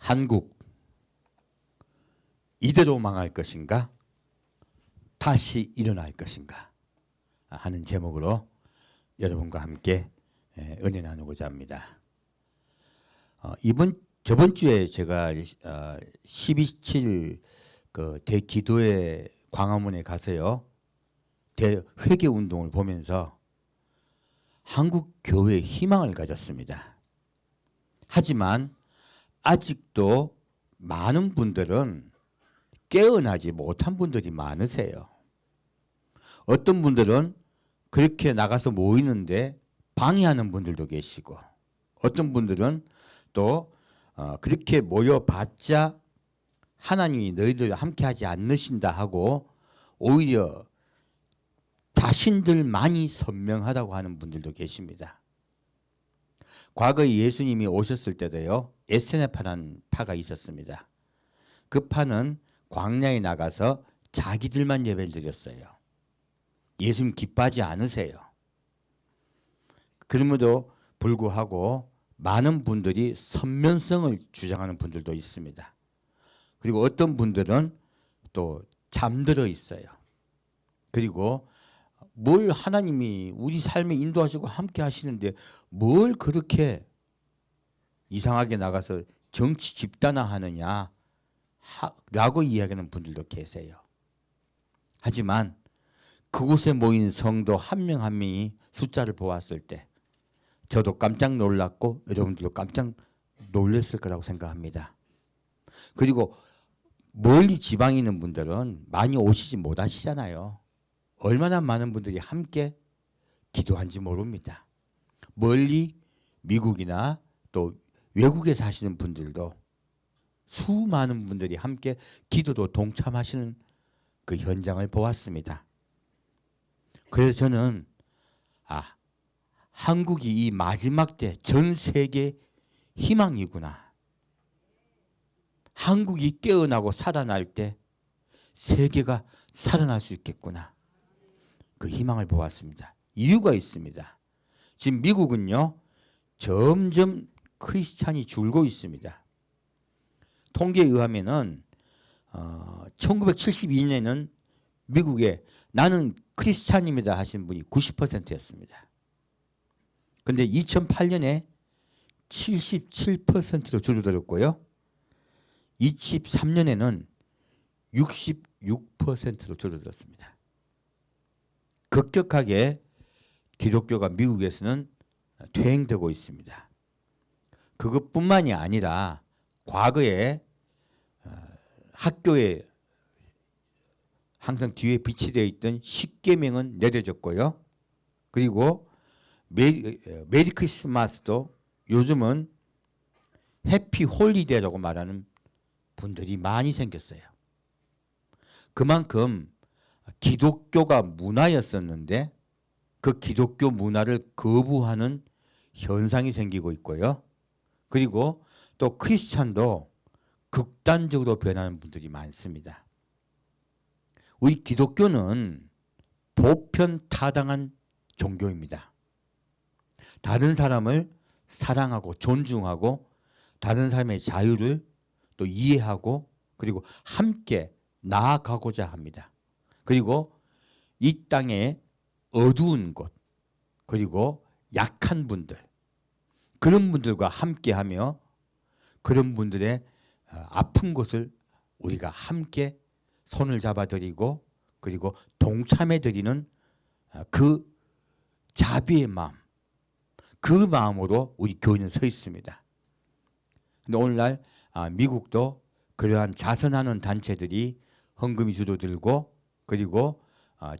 한국 이대로 망할 것인가? 다시 일어날 것인가? 하는 제목으로 여러분과 함께 은혜 나누고자 합니다. 저번 주에 제가 12.7 그 대기도회 광화문에 가서요, 대회개 운동을 보면서 한국 교회에 희망을 가졌습니다. 하지만 아직도 많은 분들은 깨어나지 못한 분들이 많으세요. 어떤 분들은 그렇게 나가서 모이는데 방해하는 분들도 계시고, 어떤 분들은 또 그렇게 모여봤자 하나님이 너희들 함께하지 않으신다 하고 오히려 자신들만이 선명하다고 하는 분들도 계십니다. 과거에 예수님이 오셨을 때도요, 에세네파라는 파가 있었습니다. 그 파는 광야에 나가서 자기들만 예배를 드렸어요. 예수님 기뻐하지 않으세요. 그럼에도 불구하고 많은 분들이 선면성을 주장하는 분들도 있습니다. 그리고 어떤 분들은 또 잠들어 있어요. 그리고 뭘 하나님이 우리 삶에 인도하시고 함께 하시는데 뭘 그렇게 이상하게 나가서 정치 집단화하느냐 라고 이야기하는 분들도 계세요. 하지만 그곳에 모인 성도 한 명 한 명이 숫자를 보았을 때 저도 깜짝 놀랐고 여러분들도 깜짝 놀랐을 거라고 생각합니다. 그리고 멀리 지방에 있는 분들은 많이 오시지 못하시잖아요. 얼마나 많은 분들이 함께 기도한지 모릅니다. 멀리 미국이나 또 외국에 사시는 분들도 수많은 분들이 함께 기도로 동참하시는 그 현장을 보았습니다. 그래서 저는 한국이 이 마지막 때 전 세계 희망이구나. 한국이 깨어나고 살아날 때 세계가 살아날 수 있겠구나. 그 희망을 보았습니다. 이유가 있습니다. 지금 미국은요, 점점 크리스찬이 줄고 있습니다. 통계에 의하면은 1972년에는 미국에 나는 크리스찬입니다 하신 분이 90%였습니다. 그런데 2008년에 77%로 줄어들었고요. 23년에는 66%로 줄어들었습니다. 급격하게 기독교가 미국에서는 퇴행되고 있습니다. 그것뿐만이 아니라 과거에 학교에 항상 뒤에 비치되어 있던 10계명은 내려졌고요. 그리고 메리 크리스마스도 요즘은 해피 홀리데이라고 말하는 분들이 많이 생겼어요. 그만큼 기독교가 문화였었는데 그 기독교 문화를 거부하는 현상이 생기고 있고요. 그리고 또 크리스찬도 극단적으로 변하는 분들이 많습니다. 우리 기독교는 보편타당한 종교입니다. 다른 사람을 사랑하고 존중하고 다른 사람의 자유를 또 이해하고 그리고 함께 나아가고자 합니다. 그리고 이 땅에 어두운 곳 그리고 약한 분들 그런 분들과 함께하며 그런 분들의 아픈 곳을 우리가 함께 손을 잡아드리고 그리고 동참해드리는 그 자비의 마음 그 마음으로 우리 교회는 서 있습니다. 근데 오늘날 미국도 그러한 자선하는 단체들이 헌금이 줄어들고 그리고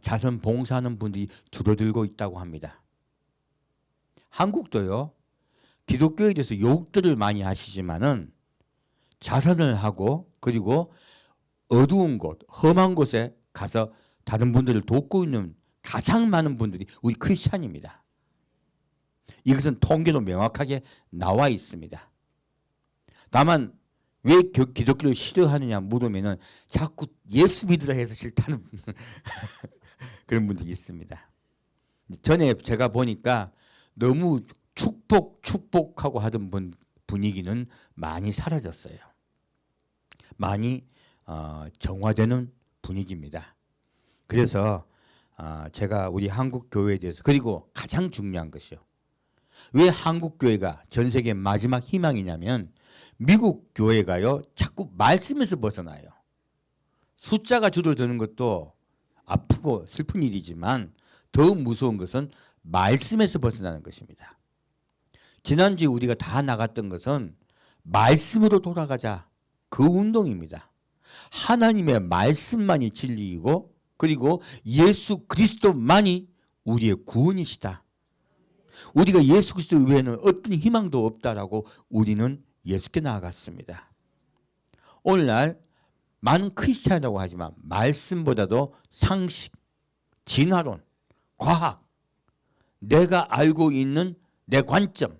자선 봉사하는 분들이 줄어들고 있다고 합니다. 한국도요. 기독교에 대해서 욕들을 많이 하시지만은 자선을 하고 그리고 어두운 곳, 험한 곳에 가서 다른 분들을 돕고 있는 가장 많은 분들이 우리 크리스찬입니다. 이것은 통계로 명확하게 나와 있습니다. 다만 왜 기독교를 싫어하느냐 물으면은 자꾸 예수 믿으라 해서 싫다는 그런 분들이 있습니다. 전에 제가 보니까 너무 축복하고 하던 분위기는 많이 사라졌어요. 많이 정화되는 분위기입니다. 그래서 제가 우리 한국 교회에 대해서, 그리고 가장 중요한 것이요, 왜 한국 교회가 전 세계 마지막 희망이냐면 미국 교회가요 자꾸 말씀에서 벗어나요. 숫자가 줄어드는 것도 아프고 슬픈 일이지만 더 무서운 것은 말씀에서 벗어나는 것입니다. 지난주에 우리가 다 나갔던 것은 말씀으로 돌아가자, 그 운동입니다. 하나님의 말씀만이 진리이고 그리고 예수 그리스도만이 우리의 구원이시다. 우리가 예수 그리스도 외에는 어떤 희망도 없다라고 우리는 예수께 나아갔습니다. 오늘날 많은 크리스찬이라고 하지만 말씀보다도 상식, 진화론, 과학, 내가 알고 있는 내 관점,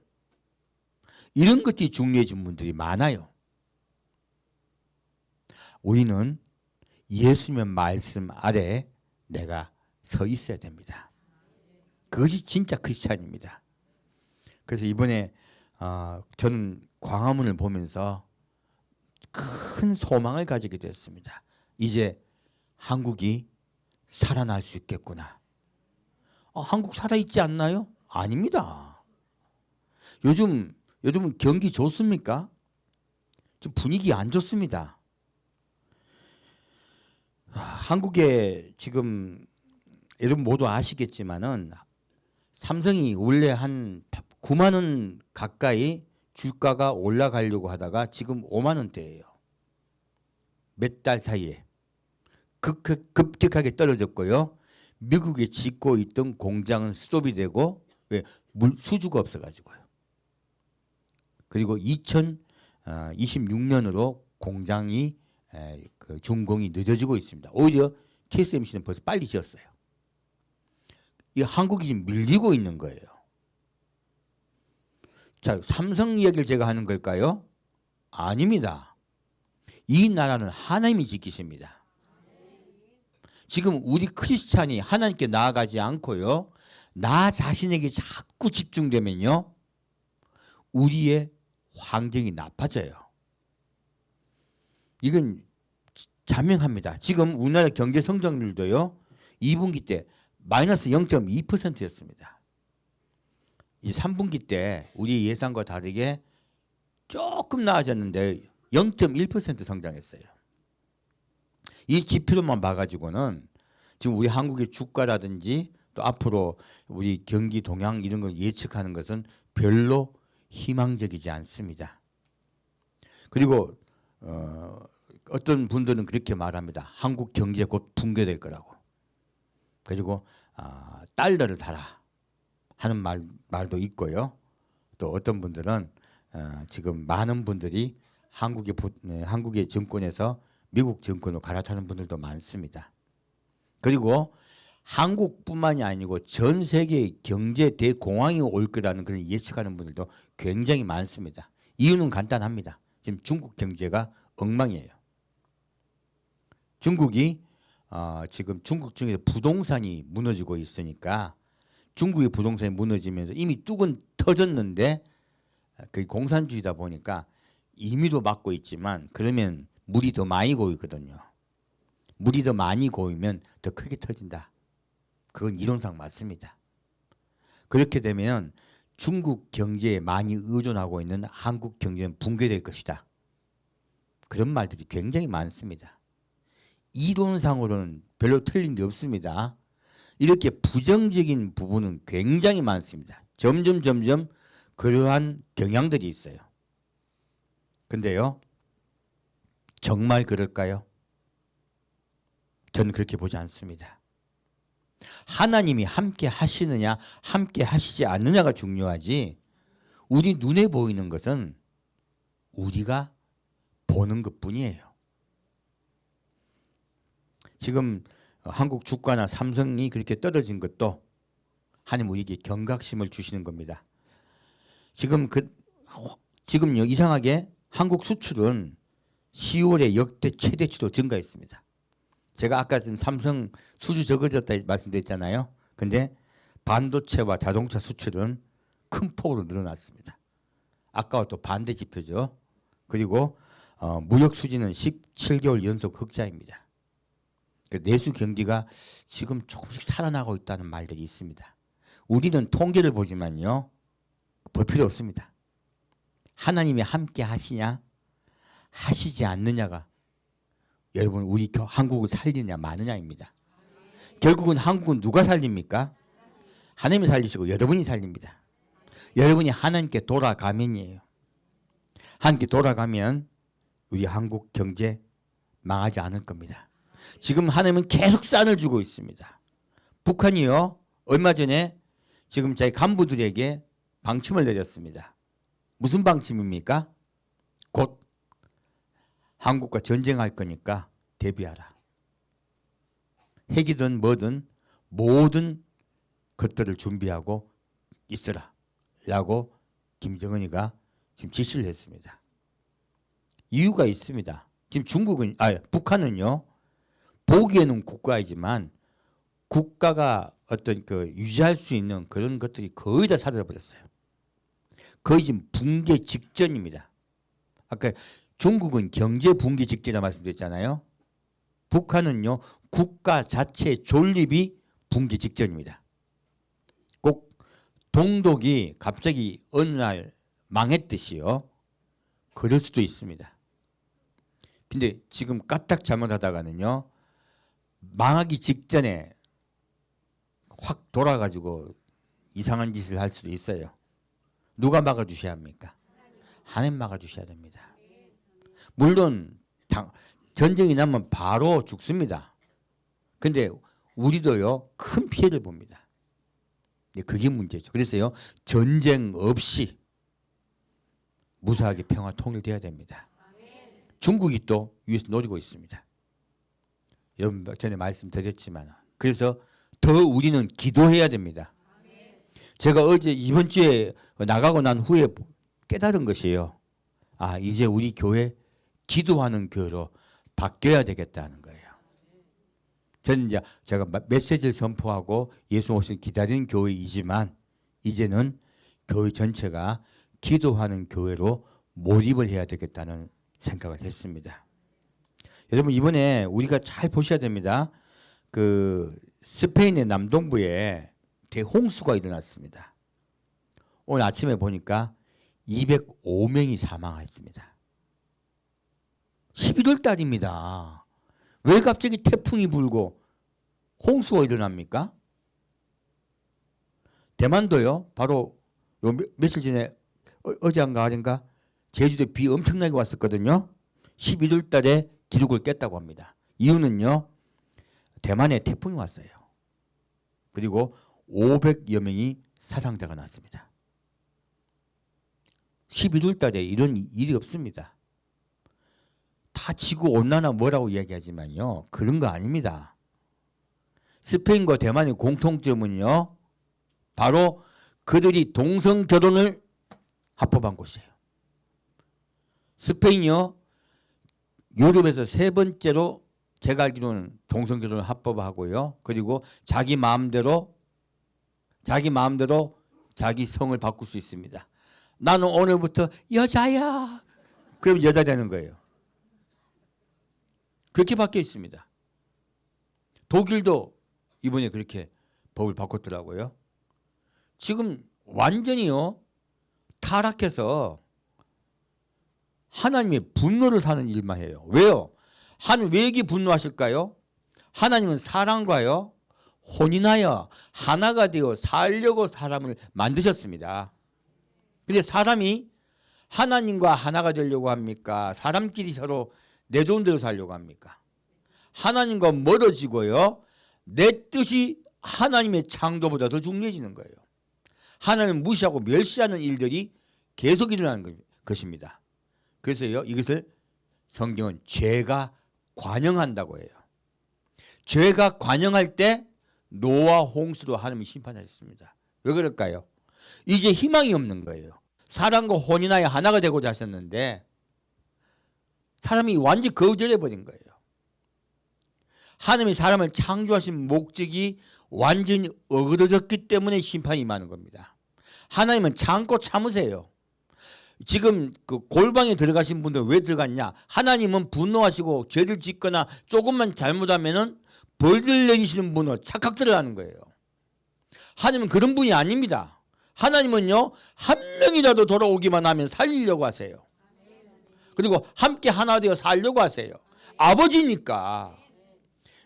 이런 것들이 중요해진 분들이 많아요. 우리는 예수님의 말씀 아래 내가 서 있어야 됩니다. 그것이 진짜 크리스찬입니다. 그래서 이번에 저는 광화문을 보면서 큰 소망을 가지게 됐습니다. 이제 한국이 살아날 수 있겠구나. 한국 살아있지 않나요? 아닙니다. 요즘 경기 좋습니까? 좀 분위기 안 좋습니다. 한국에 지금 여러분 모두 아시겠지만은 삼성이 원래 한 9만 원 가까이 주가가 올라가려고 하다가 지금 5만 원대예요. 몇 달 사이에 급격하게 떨어졌고요. 미국에 짓고 있던 공장은 스톱이 되고, 왜? 수주가 없어가지고요. 그리고 2026년으로 공장이 준공이 늦어지고 있습니다. 오히려 TSMC는 벌써 빨리 지었어요. 이 한국이 지금 밀리고 있는 거예요. 자, 삼성 이야기를 제가 하는 걸까요? 아닙니다. 이 나라는 하나님이 지키십니다. 지금 우리 크리스찬이 하나님께 나아가지 않고요, 나 자신에게 자꾸 집중되면요, 우리의 환경이 나빠져요. 이건 자명합니다. 지금 우리나라 경제 성장률도요 2분기 때 마이너스 0.2%였습니다. 이 3분기 때 우리 예상과 다르게 조금 나아졌는데 0.1% 성장했어요. 이 지표로만 봐가지고는 지금 우리 한국의 주가라든지 또 앞으로 우리 경기 동향 이런 걸 예측하는 것은 별로 희망적이지 않습니다. 그리고 어떤 분들은 그렇게 말합니다. 한국 경제 곧 붕괴될 거라고. 그리고 달러를 사라 하는 말도 있고요. 또 어떤 분들은 지금 많은 분들이 한국의 정권에서 미국 정권으로 갈아타는 분들도 많습니다. 그리고 한국뿐만이 아니고 전 세계의 경제 대공황이 올 거라는 그런 예측하는 분들도 굉장히 많습니다. 이유는 간단합니다. 지금 중국 경제가 엉망이에요. 중국이 지금 중국 중에서 부동산이 무너지고 있으니까 중국의 부동산이 무너지면서 이미 뚝은 터졌는데 그 공산주의다 보니까 임의로 막고 있지만 그러면 물이 더 많이 고이거든요. 물이 더 많이 고이면 더 크게 터진다. 그건 이론상 맞습니다. 그렇게 되면 중국 경제에 많이 의존하고 있는 한국 경제는 붕괴될 것이다. 그런 말들이 굉장히 많습니다. 이론상으로는 별로 틀린 게 없습니다. 이렇게 부정적인 부분은 굉장히 많습니다. 점점 그러한 경향들이 있어요. 근데요, 정말 그럴까요? 저는 그렇게 보지 않습니다. 하나님이 함께 하시느냐 함께 하시지 않느냐가 중요하지, 우리 눈에 보이는 것은 우리가 보는 것뿐이에요. 지금 한국 주가나 삼성이 그렇게 떨어진 것도 하나님 우리에게 경각심을 주시는 겁니다. 지금요, 이상하게 한국 수출은 10월에 역대 최대치로 증가했습니다. 제가 아까 지금 삼성 수주 적어졌다 말씀드렸잖아요. 근데 반도체와 자동차 수출은 큰 폭으로 늘어났습니다. 아까와 또 반대 지표죠. 그리고 무역 수지는 17개월 연속 흑자입니다. 그 내수 경기가 지금 조금씩 살아나고 있다는 말들이 있습니다. 우리는 통계를 보지만요, 볼 필요 없습니다. 하나님이 함께 하시냐 하시지 않느냐가 여러분 우리 한국을 살리느냐 마느냐입니다. 결국은 한국은 누가 살립니까? 하나님이 살리시고 여러분이 살립니다. 여러분이 하나님께 돌아가면이에요. 하나님께 돌아가면 우리 한국 경제 망하지 않을 겁니다. 지금 하나님은 계속 싼을 주고 있습니다. 북한이요, 얼마 전에 지금 저희 간부들에게 방침을 내렸습니다. 무슨 방침입니까? 곧 한국과 전쟁할 거니까 대비하라. 핵이든 뭐든 모든 것들을 준비하고 있으라 라고 김정은이가 지금 지시를 했습니다. 이유가 있습니다. 지금 북한은요, 보기에는 국가이지만 국가가 어떤 유지할 수 있는 그런 것들이 거의 다 사라져버렸어요. 거의 지금 붕괴 직전입니다. 아까 중국은 경제 붕괴 직전이라고 말씀드렸잖아요. 북한은요, 국가 자체 존립이 붕괴 직전입니다. 꼭 동독이 갑자기 어느 날 망했듯이요, 그럴 수도 있습니다. 근데 지금 까딱 잘못하다가는요, 망하기 직전에 확 돌아가지고 이상한 짓을 할 수도 있어요. 누가 막아주셔야 합니까? 하나님 막아주셔야 됩니다. 물론 전쟁이 나면 바로 죽습니다. 근데 우리도요, 큰 피해를 봅니다. 그게 문제죠. 그래서요, 전쟁 없이 무사하게 평화 통일돼야 됩니다. 중국이 또 위에서 노리고 있습니다. 여러분 전에 말씀드렸지만, 그래서 더 우리는 기도해야 됩니다. 제가 이번 주에 나가고 난 후에 깨달은 것이에요. 아, 이제 우리 교회 기도하는 교회로 바뀌어야 되겠다는 거예요. 저는 이제 제가 메시지를 선포하고 예수 오시길 기다리는 교회이지만, 이제는 교회 전체가 기도하는 교회로 몰입을 해야 되겠다는 생각을 했습니다. 여러분, 이번에 우리가 잘 보셔야 됩니다. 스페인의 남동부에 대홍수가 일어났습니다. 오늘 아침에 보니까 205명이 사망했습니다. 11월 달입니다. 왜 갑자기 태풍이 불고 홍수가 일어납니까? 대만도요, 바로 며칠 전에 어제인가 어젠가 제주도에 비 엄청나게 왔었거든요. 11월 달에 기록을 깼다고 합니다. 이유는요, 대만에 태풍이 왔어요. 그리고 500여 명이 사상자가 났습니다. 11월 달에 이런 일이 없습니다. 다 지구온난화 뭐라고 이야기하지만요, 그런 거 아닙니다. 스페인과 대만의 공통점은요, 바로 그들이 동성결혼을 합법한 곳이에요. 스페인이요, 유럽에서 세 번째로 제가 알기로는 동성결혼을 합법하고요, 그리고 자기 마음대로 자기 성을 바꿀 수 있습니다. 나는 오늘부터 여자야. 그럼 여자 되는 거예요. 그렇게 바뀌어 있습니다. 독일도 이번에 그렇게 법을 바꿨더라고요. 지금 완전히요, 타락해서 하나님의 분노를 사는 일만 해요. 왜요? 하나님 왜 이렇게 분노하실까요? 하나님은 사랑과요, 혼인하여 하나가 되어 살려고 사람을 만드셨습니다. 근데 사람이 하나님과 하나가 되려고 합니까? 사람끼리 서로 내 좋은 대로 살려고 합니까? 하나님과 멀어지고요, 내 뜻이 하나님의 창조보다 더 중요해지는 거예요. 하나님을 무시하고 멸시하는 일들이 계속 일어나는 것입니다. 그래서요, 이것을 성경은 죄가 관영한다고 해요. 죄가 관영할 때 노아 홍수로 하나님이 심판하셨습니다. 왜 그럴까요? 이제 희망이 없는 거예요. 사람과 혼인하여 하나가 되고자 하셨는데 사람이 완전히 거절해버린 거예요. 하나님이 사람을 창조하신 목적이 완전히 어그러졌기 때문에 심판이 임하는 겁니다. 하나님은 참고 참으세요. 지금 그 골방에 들어가신 분들 왜 들어갔냐? 하나님은 분노하시고 죄를 짓거나 조금만 잘못하면은 벌을 내리시는 분으로 착각들을 하는 거예요. 하나님은 그런 분이 아닙니다. 하나님은요, 한 명이라도 돌아오기만 하면 살리려고 하세요. 그리고 함께 하나 되어 살려고 하세요. 아버지니까.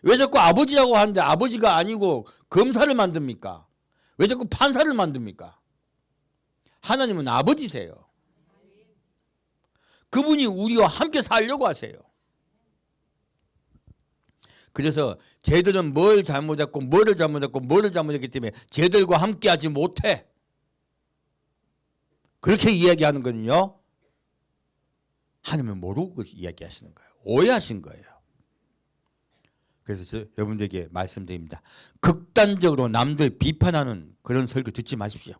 왜 자꾸 아버지라고 하는데 아버지가 아니고 검사를 만듭니까? 왜 자꾸 판사를 만듭니까? 하나님은 아버지세요. 그분이 우리와 함께 살려고 하세요. 그래서 쟤들은 뭘 잘못했고 뭐를 잘못했고 뭐를 잘못했기 때문에 쟤들과 함께 하지 못해. 그렇게 이야기하는 거는요, 하나님은 모르고 이야기하시는 거예요. 오해하신 거예요. 그래서 여러분들에게 말씀드립니다. 극단적으로 남들 비판하는 그런 설교 듣지 마십시오.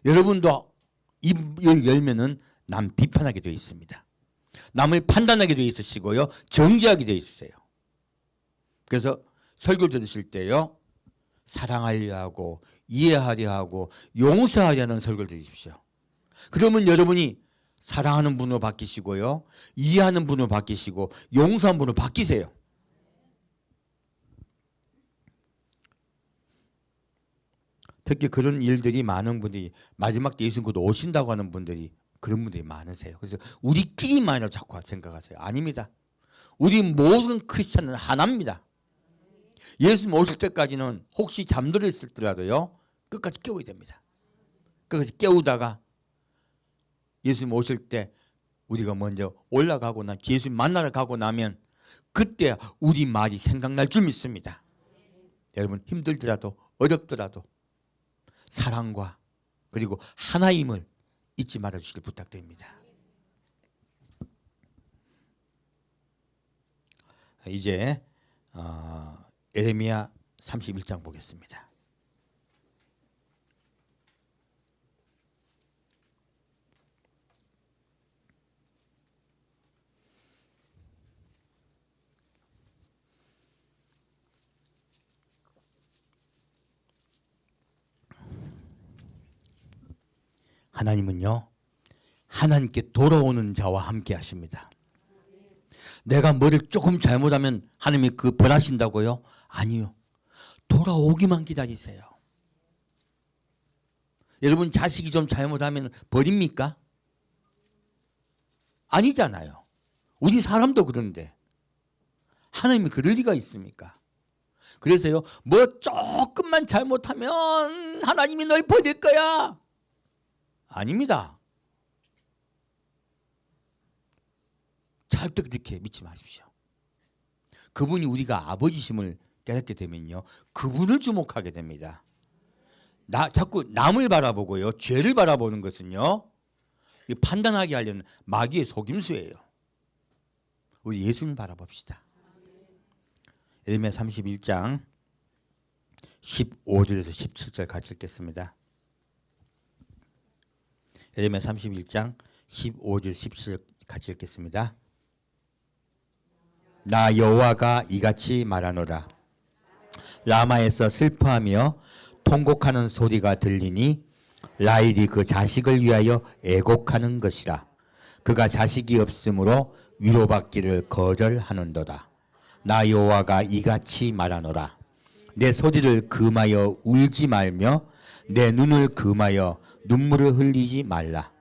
여러분도 입을 열면은 남 비판하게 되어 있습니다. 남을 판단하게 되어 있으시고요, 정죄하게 되어 있으세요. 그래서 설교 들으실 때요, 사랑하려 하고 이해하려 하고 용서하려 하는 설교를 들으십시오. 그러면 여러분이 사랑하는 분으로 바뀌시고요, 이해하는 분으로 바뀌시고 용서하는 분으로 바뀌세요. 특히 그런 일들이 많은 분들이 마지막 때 예수님 곧 오신다고 하는 분들이 그런 분들이 많으세요. 그래서 우리끼리만이라고 자꾸 생각하세요. 아닙니다. 우리 모든 크리스찬은 하나입니다. 예수님 오실 때까지는 혹시 잠들어 있을지라도요, 끝까지 깨워야 됩니다. 끝까지 깨우다가 예수님 오실 때 우리가 먼저 올라가고 예수님 만나러 가고 나면 그때 우리 말이 생각날 줄 믿습니다. 여러분 힘들더라도 어렵더라도 사랑과 그리고 하나임을 잊지 말아주시길 부탁드립니다. 이제 에레미야 31장 보겠습니다. 하나님은요, 하나님께 돌아오는 자와 함께 하십니다. 내가 뭐를 조금 잘못하면 하나님이 그 벌하신다고요? 아니요. 돌아오기만 기다리세요. 여러분 자식이 좀 잘못하면 버립니까? 아니잖아요. 우리 사람도 그런데 하나님이 그럴 리가 있습니까? 그래서요, 뭐 조금만 잘못하면 하나님이 널 버릴 거야. 아닙니다. 절대 그렇게 믿지 마십시오. 그분이 우리가 아버지심을 깨닫게 되면요, 그분을 주목하게 됩니다. 자꾸 남을 바라보고요, 죄를 바라보는 것은요, 판단하게 하려는 마귀의 속임수예요. 우리 예수님을 바라봅시다. 에레미야 31장 15절에서 17절 같이 읽겠습니다. 에레미야 31장 15절 17절 같이 읽겠습니다. 나 여호와가 이같이 말하노라. 라마에서 슬퍼하며 통곡하는 소리가 들리니 라헬이 그 자식을 위하여 애곡하는 것이라. 그가 자식이 없으므로 위로받기를 거절하는도다. 나 여호와가 이같이 말하노라. 내 소리를 금하여 울지 말며 내 눈을 금하여 눈물을 흘리지 말라.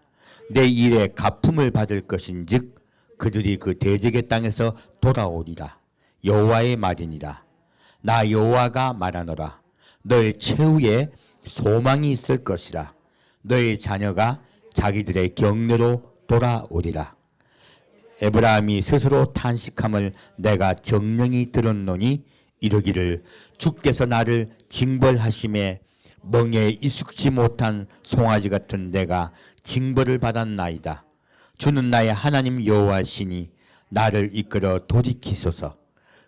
내 일에 갚음을 받을 것인즉 그들이 그 대적의 땅에서 돌아오리라. 여호와의 말이니라. 나 여호와가 말하노라. 너의 최후에 소망이 있을 것이라. 너의 자녀가 자기들의 경내로 돌아오리라. 에브라임이 스스로 탄식함을 내가 정령이 들었노니 이르기를 주께서 나를 징벌하심에 멍에 익숙지 못한 송아지 같은 내가 징벌을 받았나이다. 주는 나의 하나님 여호와시니 나를 이끌어 돌이키소서.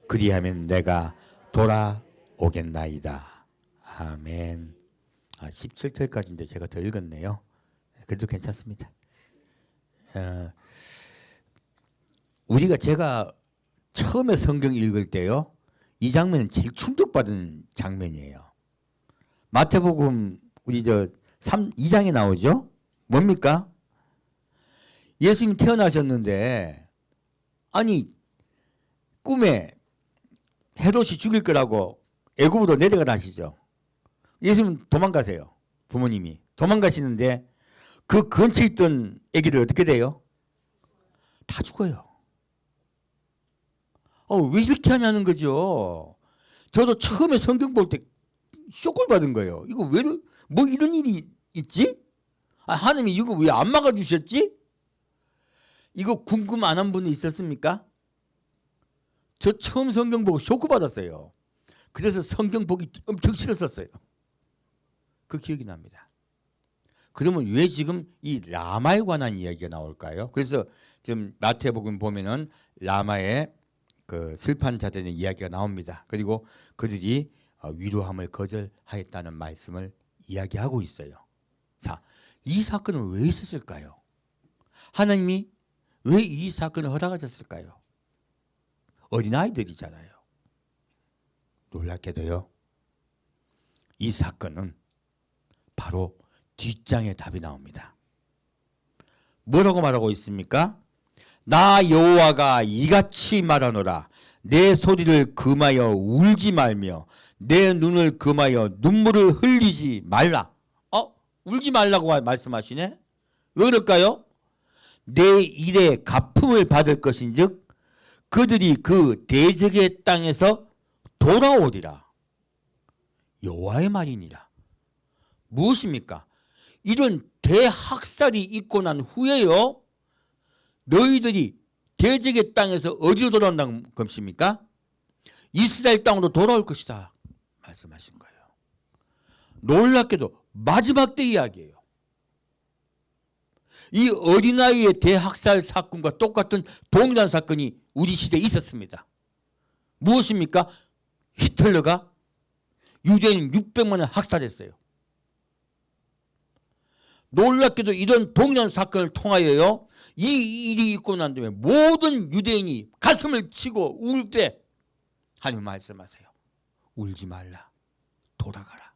그리하면 내가 돌아오겠나이다. 아멘. 17절까지인데 제가 더 읽었네요. 그래도 괜찮습니다. 제가 처음에 성경 읽을 때요, 이 장면은 제일 충격받은 장면이에요. 마태복음 우리 2장에 나오죠? 뭡니까? 예수님 태어나셨는데 아니 꿈에 헤롯이 죽일 거라고 애굽으로 내려가 다시죠. 예수님 도망가세요. 부모님이 도망가시는데 그 근처에 있던 애기들 어떻게 돼요? 다 죽어요. 왜 이렇게 하냐는 거죠. 저도 처음에 성경 볼 때 쇼크를 받은 거예요. 이거 왜 뭐 이런 일이 있지? 하나님이 이거 왜 안 막아주셨지? 이거 궁금 안 한 분이 있었습니까? 저 처음 성경 보고 쇼크 받았어요. 그래서 성경 보기 엄청 싫었었어요. 그 기억이 납니다. 그러면 왜 지금 이 라마에 관한 이야기가 나올까요? 그래서 지금 마태복음 보면은 라마의 그 슬픈 자들의 이야기가 나옵니다. 그리고 그들이 위로함을 거절하였다는 말씀을 이야기하고 있어요. 자, 이 사건은 왜 있었을까요? 하나님이 왜 이 사건을 허락하셨을까요? 어린아이들이잖아요. 놀랍게도요. 이 사건은 바로 뒷장에 답이 나옵니다. 뭐라고 말하고 있습니까? 나 여호와가 이같이 말하노라. 내 소리를 금하여 울지 말며 내 눈을 금하여 눈물을 흘리지 말라. 울지 말라고 말씀하시네. 왜 그럴까요? 내 일에 갚음을 받을 것인즉 그들이 그 대적의 땅에서 돌아오리라. 여호와의 말이니라. 무엇입니까? 이런 대학살이 있고 난 후에요, 너희들이 대적의 땅에서 어디로 돌아온다는 것입니까? 이스라엘 땅으로 돌아올 것이다 말씀하신 거예요. 놀랍게도 마지막 때 이야기예요. 이 어린아이의 대학살 사건과 똑같은 동일한 사건이 우리 시대에 있었습니다. 무엇입니까? 히틀러가 유대인 600만을 학살했어요. 놀랍게도 이런 동일한 사건을 통하여요, 이 일이 있고 난 다음에 모든 유대인이 가슴을 치고 울 때 하나님 말씀하세요. 울지 말라. 돌아가라.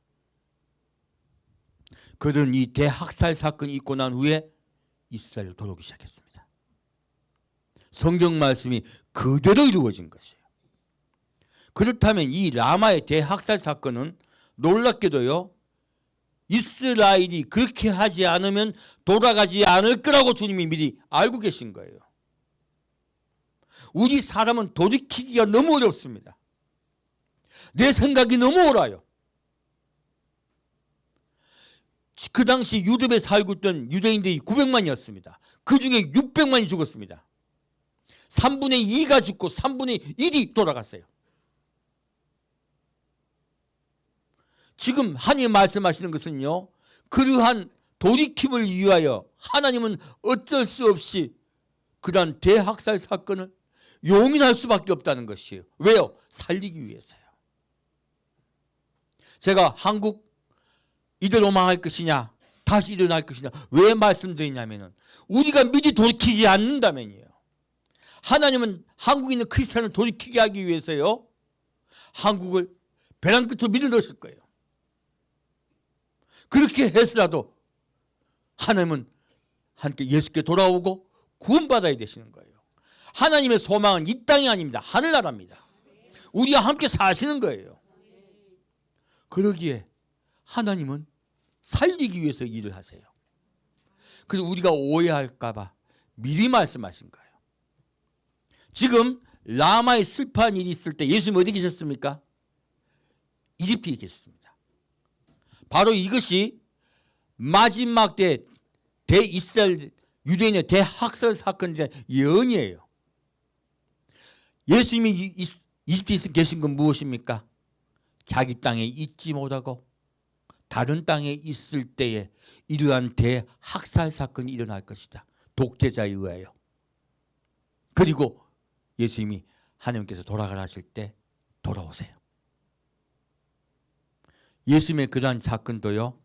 그들은 이 대학살 사건이 있고 난 후에 이스라엘로 돌아오기 시작했습니다. 성경 말씀이 그대로 이루어진 것이에요. 그렇다면 이 라마의 대학살 사건은 놀랍게도요, 이스라엘이 그렇게 하지 않으면 돌아가지 않을 거라고 주님이 미리 알고 계신 거예요. 우리 사람은 돌이키기가 너무 어렵습니다. 내 생각이 너무 옳아요. 그 당시 유럽에 살고 있던 유대인들이 900만이었습니다. 그 중에 600만이 죽었습니다. 3분의 2가 죽고 3분의 1이 돌아갔어요. 지금 하나님 말씀하시는 것은요, 그러한 돌이킴을 위하여 하나님은 어쩔 수 없이 그러한 대학살 사건을 용인할 수밖에 없다는 것이에요. 왜요? 살리기 위해서요. 제가 한국 이대로 망할 것이냐 다시 일어날 것이냐 왜 말씀드리냐면은 우리가 미리 돌이키지 않는다면요, 하나님은 한국에 있는 크리스찬을 돌이키게 하기 위해서요, 한국을 벼랑 끝으로 밀어 넣으실 거예요. 그렇게 해서라도 하나님은 함께 예수께 돌아오고 구원받아야 되시는 거예요. 하나님의 소망은 이 땅이 아닙니다. 하늘나라입니다. 우리와 함께 사시는 거예요. 그러기에 하나님은 살리기 위해서 일을 하세요. 그래서 우리가 오해할까 봐 미리 말씀하신 거예요. 지금 라마의 슬퍼한 일이 있을 때 예수님 어디 계셨습니까? 이집트에 계셨습니다. 바로 이것이 마지막 때 대이스라엘 유대인의 대학살 사건에 대한 예언이에요. 예수님이 이집트에 계신 건 무엇입니까? 자기 땅에 있지 못하고 다른 땅에 있을 때에 이러한 대학살 사건이 일어날 것이다. 독재자에 의하여. 그리고 예수님이 하나님께서 돌아가라 하실 때 돌아오세요. 예수님의 그러한 사건도요,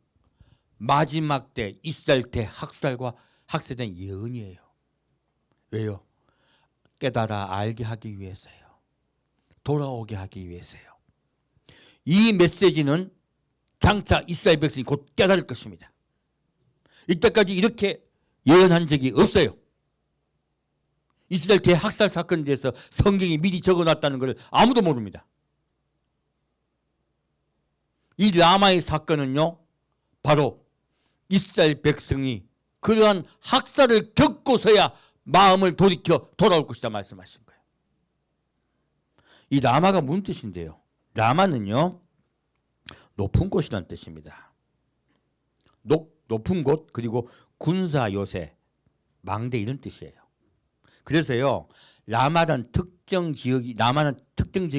마지막 때 이스라엘 대학살과 학살된 예언이에요. 왜요? 깨달아 알게 하기 위해서요. 돌아오게 하기 위해서요. 이 메시지는 장차 이스라엘 백성이 곧 깨달을 것입니다. 이때까지 이렇게 예언한 적이 없어요. 이스라엘 대학살 사건에 대해서 성경이 미리 적어놨다는 것을 아무도 모릅니다. 이 라마의 사건은요, 바로 이스라엘 백성이 그러한 학살을 겪고서야 마음을 돌이켜 돌아올 것이다 말씀하신 거예요. 이 라마가 무슨 뜻인데요? 라마는요, 높은 곳이라는 뜻입니다. 높은 곳, 그리고 군사 요새, 망대 이런 뜻이에요. 그래서요, 라마는 특정 지역이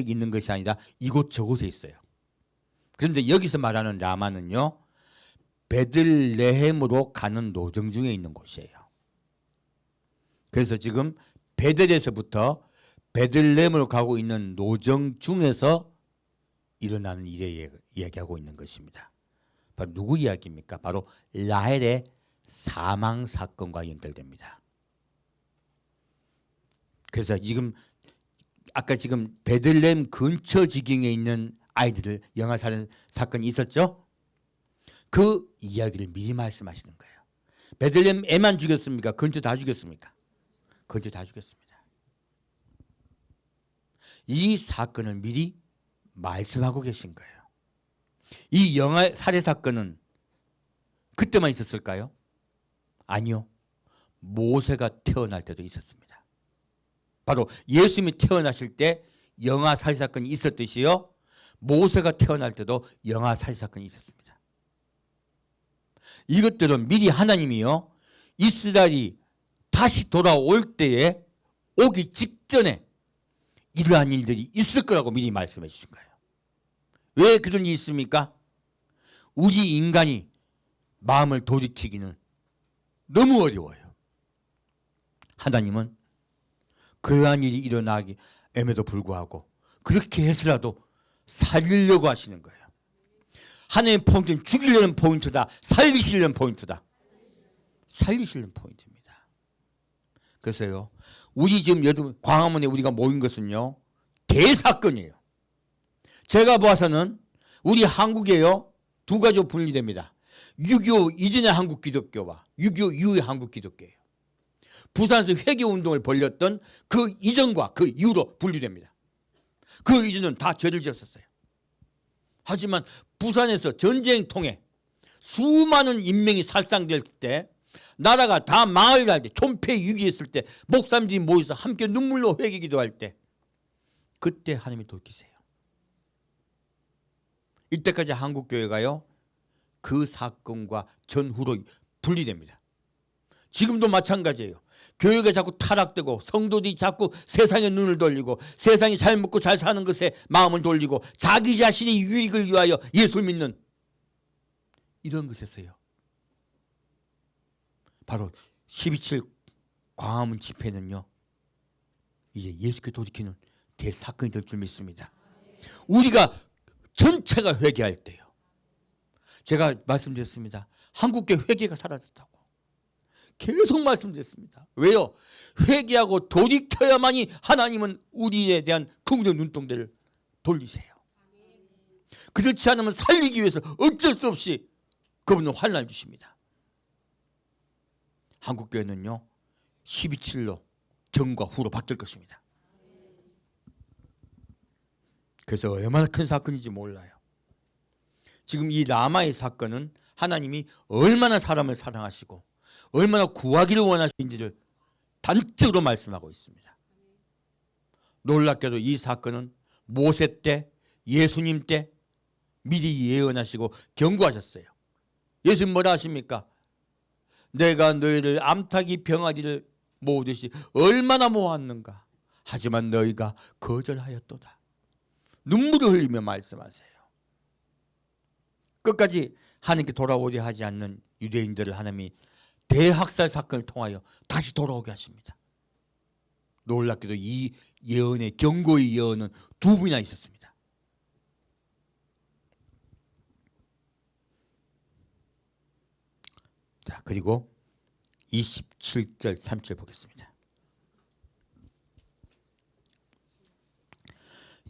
있는 것이 아니라 이곳 저곳에 있어요. 그런데 여기서 말하는 라마는요, 베들레헴으로 가는 노정 중에 있는 곳이에요. 그래서 지금 베델에서부터 베들레헴으로 가고 있는 노정 중에서 일어나는 일에 이야기하고 있는 것입니다. 바로 누구 이야기입니까? 바로 라헬의 사망 사건과 연결됩니다. 그래서 아까 베들레헴 근처 지경에 있는 아이들을 영아살인 사건이 있었죠? 그 이야기를 미리 말씀하시는 거예요. 베들레헴 애만 죽였습니까? 근처 다 죽였습니까? 근처 다 죽였습니다. 이 사건을 미리 말씀하고 계신 거예요. 이 영아 살해 사건은 그때만 있었을까요? 아니요. 모세가 태어날 때도 있었습니다. 바로 예수님이 태어나실 때 영아 살해 사건이 있었듯이요, 모세가 태어날 때도 영아 살해 사건이 있었습니다. 이것들은 미리 하나님이요, 이스라엘이 다시 돌아올 때에 오기 직전에 이러한 일들이 있을 거라고 미리 말씀해 주신 거예요. 왜 그런 일이 있습니까? 우리 인간이 마음을 돌이키기는 너무 어려워요. 하나님은 그러한 일이 일어나기에도 불구하고 그렇게 해서라도 살리려고 하시는 거예요. 하나님의 포인트는 죽이려는 포인트다, 살리시려는 포인트다. 살리시려는 포인트입니다. 그래서요, 우리 지금 여러분 광화문에 우리가 모인 것은요, 대사건이에요. 제가 봐서는 우리 한국에요, 두 가지로 분리됩니다. 6.25 이전의 한국 기독교와 6.25 이후의 한국 기독교예요. 부산에서 회개운동을 벌였던 그 이전과 그 이후로 분리됩니다. 그 이전은 다 죄를 지었었어요. 하지만 부산에서 전쟁 통해 수많은 인명이 살상될 때, 나라가 다 망하려 할 때, 총패 위기했을 때, 목사님들이 모여서 함께 눈물로 회개 기도할 때, 그때 하나님이 돌이키세요. 이때까지 한국교회가요, 그 사건과 전후로 분리됩니다. 지금도 마찬가지예요. 교회가 자꾸 타락되고 성도들이 자꾸 세상에 눈을 돌리고 세상이 잘 먹고 잘 사는 것에 마음을 돌리고 자기 자신의 유익을 위하여 예수 믿는 이런 것에서요, 바로 12.7 광화문 집회는요, 이제 예수께 돌이키는 대사건이 될 줄 믿습니다. 우리가 전체가 회개할 때요, 제가 말씀드렸습니다. 한국교회 회개가 사라졌다고 계속 말씀드렸습니다. 왜요? 회개하고 돌이켜야만이 하나님은 우리에 대한 긍휼의 눈동자를 돌리세요. 그렇지 않으면 살리기 위해서 어쩔 수 없이 그분은 환난을 주십니다. 한국교회는요, 12.7로 전과 후로 바뀔 것입니다. 그래서 얼마나 큰 사건인지 몰라요. 지금 이 라마의 사건은 하나님이 얼마나 사람을 사랑하시고 얼마나 구하기를 원하시는지를 단적으로 말씀하고 있습니다. 놀랍게도 이 사건은 모세 때, 예수님 때 미리 예언하시고 경고하셨어요. 예수님 뭐라 하십니까? 내가 너희를 암탉이 병아리를 모으듯이 얼마나 모았는가. 하지만 너희가 거절하였도다. 눈물을 흘리며 말씀하세요. 끝까지 하나님께 돌아오려 하지 않는 유대인들을 하나님이 대학살 사건을 통하여 다시 돌아오게 하십니다. 놀랍게도 이 예언의 경고의 예언은 두 분이나 있었습니다. 자, 그리고 27절 3절 보겠습니다.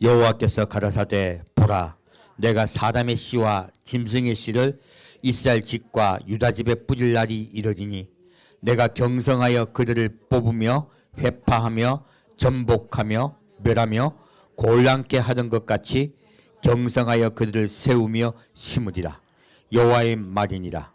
여호와께서 가라사대 보라, 내가 사람의 씨와 짐승의 씨를 이스라엘 집과 유다 집에 뿌릴 날이 이르리니 내가 경성하여 그들을 뽑으며 회파하며 전복하며 멸하며 곤란케 하던 것 같이 경성하여 그들을 세우며 심으리라. 여호와의 말이니라.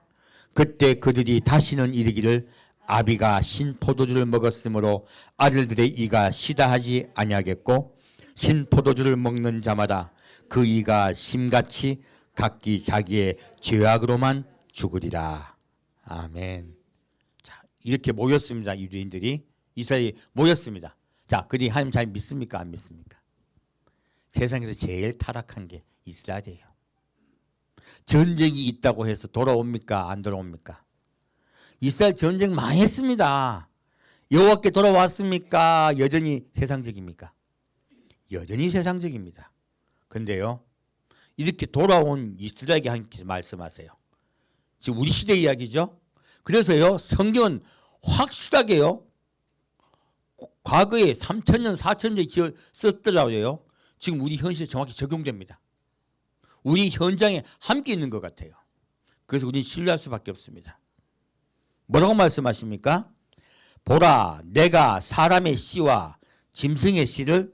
그때 그들이 다시는 이르기를 아비가 신 포도주를 먹었으므로 아들들의 이가 시다 하지 아니하겠고 신 포도주를 먹는 자마다 그 이가 심같이 각기 자기의 죄악으로만 죽으리라. 아멘. 자, 이렇게 모였습니다. 유대인들이 이스라엘이 모였습니다. 자, 그들이 하나님 잘 믿습니까? 안 믿습니까? 세상에서 제일 타락한 게 이스라엘이에요. 전쟁이 있다고 해서 돌아옵니까? 안 돌아옵니까? 이스라엘 전쟁 망했습니다. 여호와께 돌아왔습니까? 여전히 세상적입니까? 여전히 세상적입니다. 근데요, 이렇게 돌아온 이스라엘에게 함께 말씀하세요. 지금 우리 시대 이야기죠. 그래서요, 성경은 확실하게요, 과거에 3,000년, 4,000년 썼더라고요. 지금 우리 현실에 정확히 적용됩니다. 우리 현장에 함께 있는 것 같아요. 그래서 우리는 신뢰할 수밖에 없습니다. 뭐라고 말씀하십니까? 보라, 내가 사람의 씨와 짐승의 씨를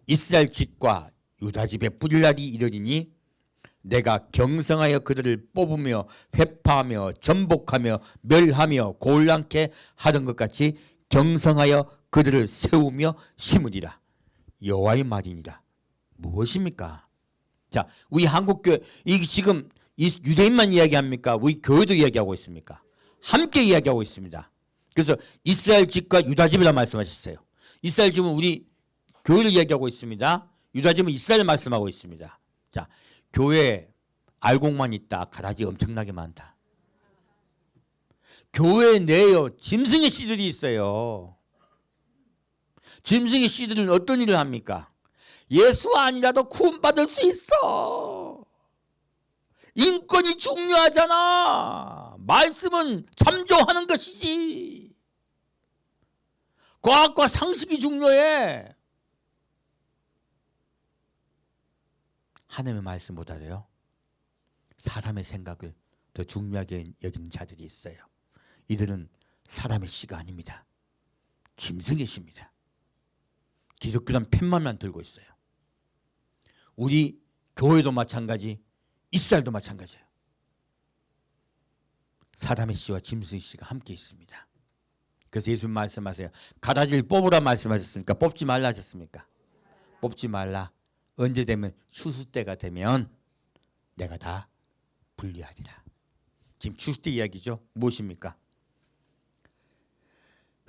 이스라엘 집과 유다 집에 뿌릴 날이 이르리니 내가 경성하여 그들을 뽑으며 회파하며 전복하며 멸하며 곤란케 하던 것 같이 경성하여 그들을 세우며 심으리라. 여호와의 말이니라. 무엇입니까? 자, 우리 한국교회, 이게 지금 유대인만 이야기합니까? 우리 교회도 이야기하고 있습니까? 함께 이야기하고 있습니다. 그래서 이스라엘 집과 유다 집이라 말씀하셨어요. 이스라엘 집은 우리 교회를 이야기하고 있습니다. 유다 집은 이스라엘 말씀하고 있습니다. 자, 교회 알곡만 있다. 가라지 엄청나게 많다. 교회 내에 짐승의 씨들이 있어요. 짐승의 씨들은 어떤 일을 합니까? 예수 아니라도 구원받을 수 있어. 인권이 중요하잖아. 말씀은 참조하는 것이지. 과학과 상식이 중요해. 하나님의 말씀보다도요, 사람의 생각을 더 중요하게 여기는 자들이 있어요. 이들은 사람의 씨가 아닙니다. 짐승의 씨입니다. 기독교란 팻말만 들고 있어요. 우리 교회도 마찬가지, 이스라엘도 마찬가지예요. 사람의 씨와 짐승의 씨가 함께 있습니다. 그래서 예수님 말씀하세요. 가라지를 뽑으라 말씀하셨습니까? 뽑지 말라 하셨습니까? 뽑지 말라. 언제 되면 추수 때가 되면 내가 다 분리하리라. 지금 추수 때 이야기죠. 무엇입니까?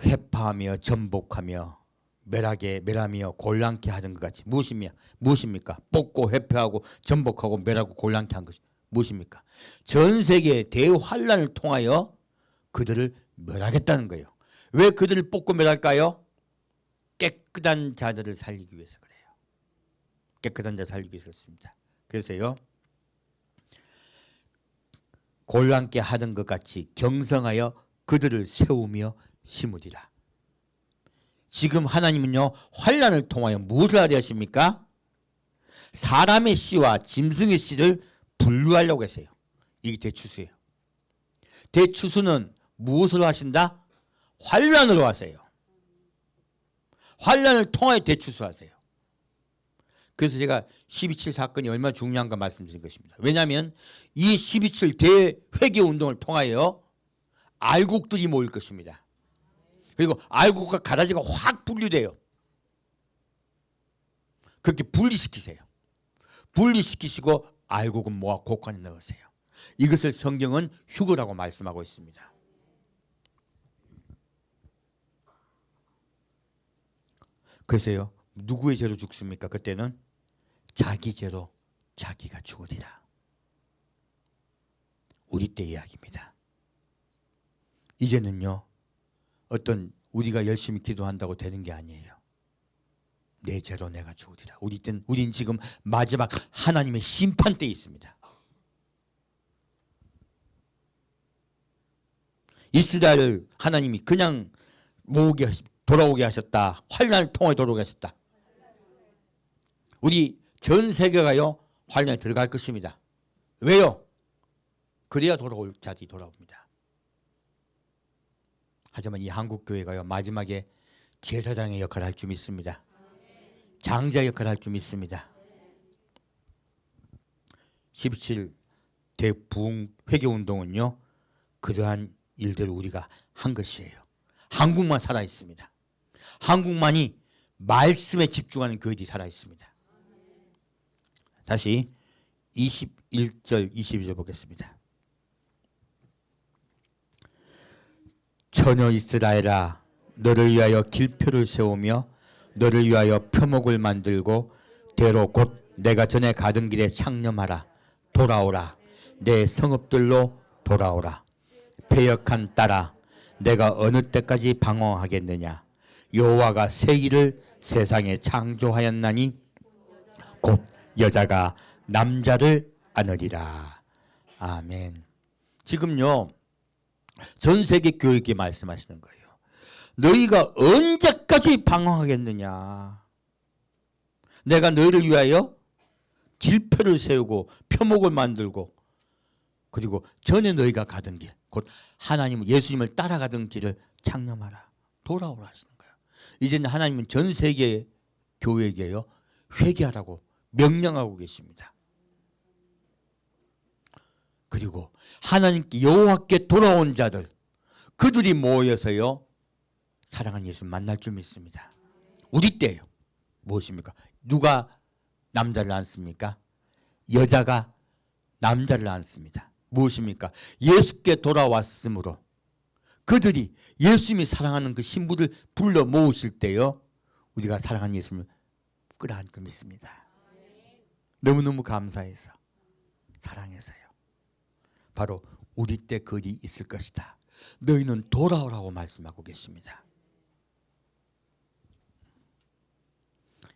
회파하며 전복하며 멸하며 곤란케 하던 것 같이 무엇입니까? 뽑고 회파하고 전복하고 멸하고 곤란케 한 것이 무엇입니까? 전 세계 대환란을 통하여 그들을 멸하겠다는 거예요. 왜 그들을 뽑고 멸할까요? 깨끗한 자들을 살리기 위해서 그래요. 깨끗한 자 살리기 위해서 그렇습니다. 그래서요, 곤란케 하던 것 같이 경성하여 그들을 세우며 심으리라. 지금 하나님은요, 환난을 통하여 무엇을 하려 하십니까? 사람의 씨와 짐승의 씨를 분류하려고 했어요. 이게 대추수예요. 대추수는 무엇으로 하신다? 환난으로 하세요. 환난을 통하여 대추수하세요. 그래서 제가 12.7 사건이 얼마나 중요한가 말씀드린 것입니다. 왜냐하면 이 12.7 대회개 운동을 통하여 알곡들이 모일 것입니다. 그리고 알곡과 가라지가 확 분리돼요. 그렇게 분리시키세요. 분리시키시고 알곡은 모아 곡간에 넣으세요. 이것을 성경은 휴거라고 말씀하고 있습니다. 그래서요, 누구의 죄로 죽습니까? 그때는 자기 죄로 자기가 죽으리라. 우리 때 이야기입니다. 이제는요, 어떤 우리가 열심히 기도한다고 되는 게 아니에요. 내 죄로 내가 죽으리라. 우린 지금 마지막 하나님의 심판대에 있습니다. 이스라엘을 하나님이 그냥 돌아오게 하셨다. 환난을 통해 돌아오게 하셨다. 우리 전 세계가요, 환난에 들어갈 것입니다. 왜요? 그래야 돌아올 자들이 돌아옵니다. 하지만 이 한국교회가요, 마지막에 제사장의 역할을 할 줄 믿습니다. 장자 역할을 할 줄 믿습니다. 17 대부흥 회개운동은요, 그러한 일들을 우리가 한 것이에요. 한국만 살아있습니다. 한국만이 말씀에 집중하는 교회들이 살아있습니다. 다시 21절 22절 보겠습니다. 처녀 이스라엘아, 너를 위하여 길표를 세우며 너를 위하여 표목을 만들고 대로 곧 내가 전에 가던 길에 창념하라. 돌아오라. 내 성읍들로 돌아오라. 패역한 딸아, 내가 어느 때까지 방황하겠느냐. 여호와가 새 일을 세상에 창조하였나니 곧 여자가 남자를 안으리라. 아멘. 지금요, 전 세계 교회에게 말씀하시는 거예요. 너희가 언제까지 방황하겠느냐. 내가 너희를 위하여 길표를 세우고 표목을 만들고, 그리고 전에 너희가 가던 길, 곧 하나님은 예수님을 따라가던 길을 창념하라. 돌아오라 하시는 거예요. 이제는 하나님은 전 세계 교회에게요, 회개하라고 명령하고 계십니다. 그리고 하나님께 여호와께 돌아온 자들, 그들이 모여서요, 사랑하는 예수 만날 줄 믿습니다. 우리 때예요. 무엇입니까? 누가 남자를 낳습니까? 여자가 남자를 낳습니다. 무엇입니까? 예수께 돌아왔으므로 그들이 예수님이 사랑하는 그 신부를 불러 모으실 때요, 우리가 사랑하는 예수님을 끌어안고 믿습니다. 너무너무 감사해서, 사랑해서요. 바로 우리 때 그리 있을 것이다. 너희는 돌아오라고 말씀하고 계십니다.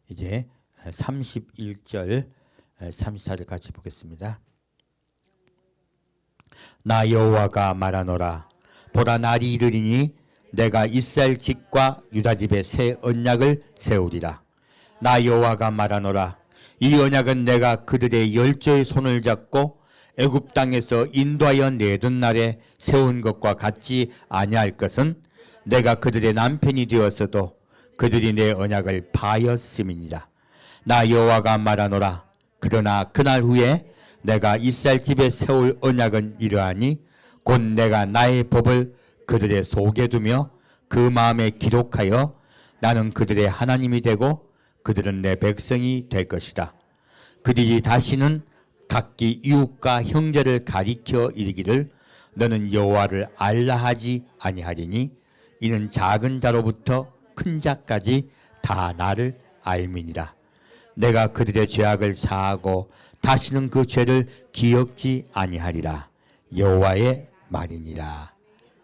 이제 31절 34절 같이 보겠습니다. 나 여호와가 말하노라. 보라, 날이 이르리니 내가 이스라엘 집과 유다 집에 새 언약을 세우리라. 나 여호와가 말하노라. 이 언약은 내가 그들의 열조의 손을 잡고 애굽 땅에서 인도하여 내던 날에 세운 것과 같지 아니할 것은 내가 그들의 남편이 되었어도 그들이 내 언약을 파였음이니라. 나 여호와가 말하노라. 그러나 그날 후에 내가 이스라엘 집에 세울 언약은 이러하니 곧 내가 나의 법을 그들의 속에 두며 그 마음에 기록하여 나는 그들의 하나님이 되고 그들은 내 백성이 될 것이다. 그들이 다시는 각기 이웃과 형제를 가리켜 이르기를 너는 여호와를 알라 하지 아니하리니 이는 작은 자로부터 큰 자까지 다 나를 알미니라. 내가 그들의 죄악을 사하고 다시는 그 죄를 기억지 아니하리라. 여호와의 말이니라.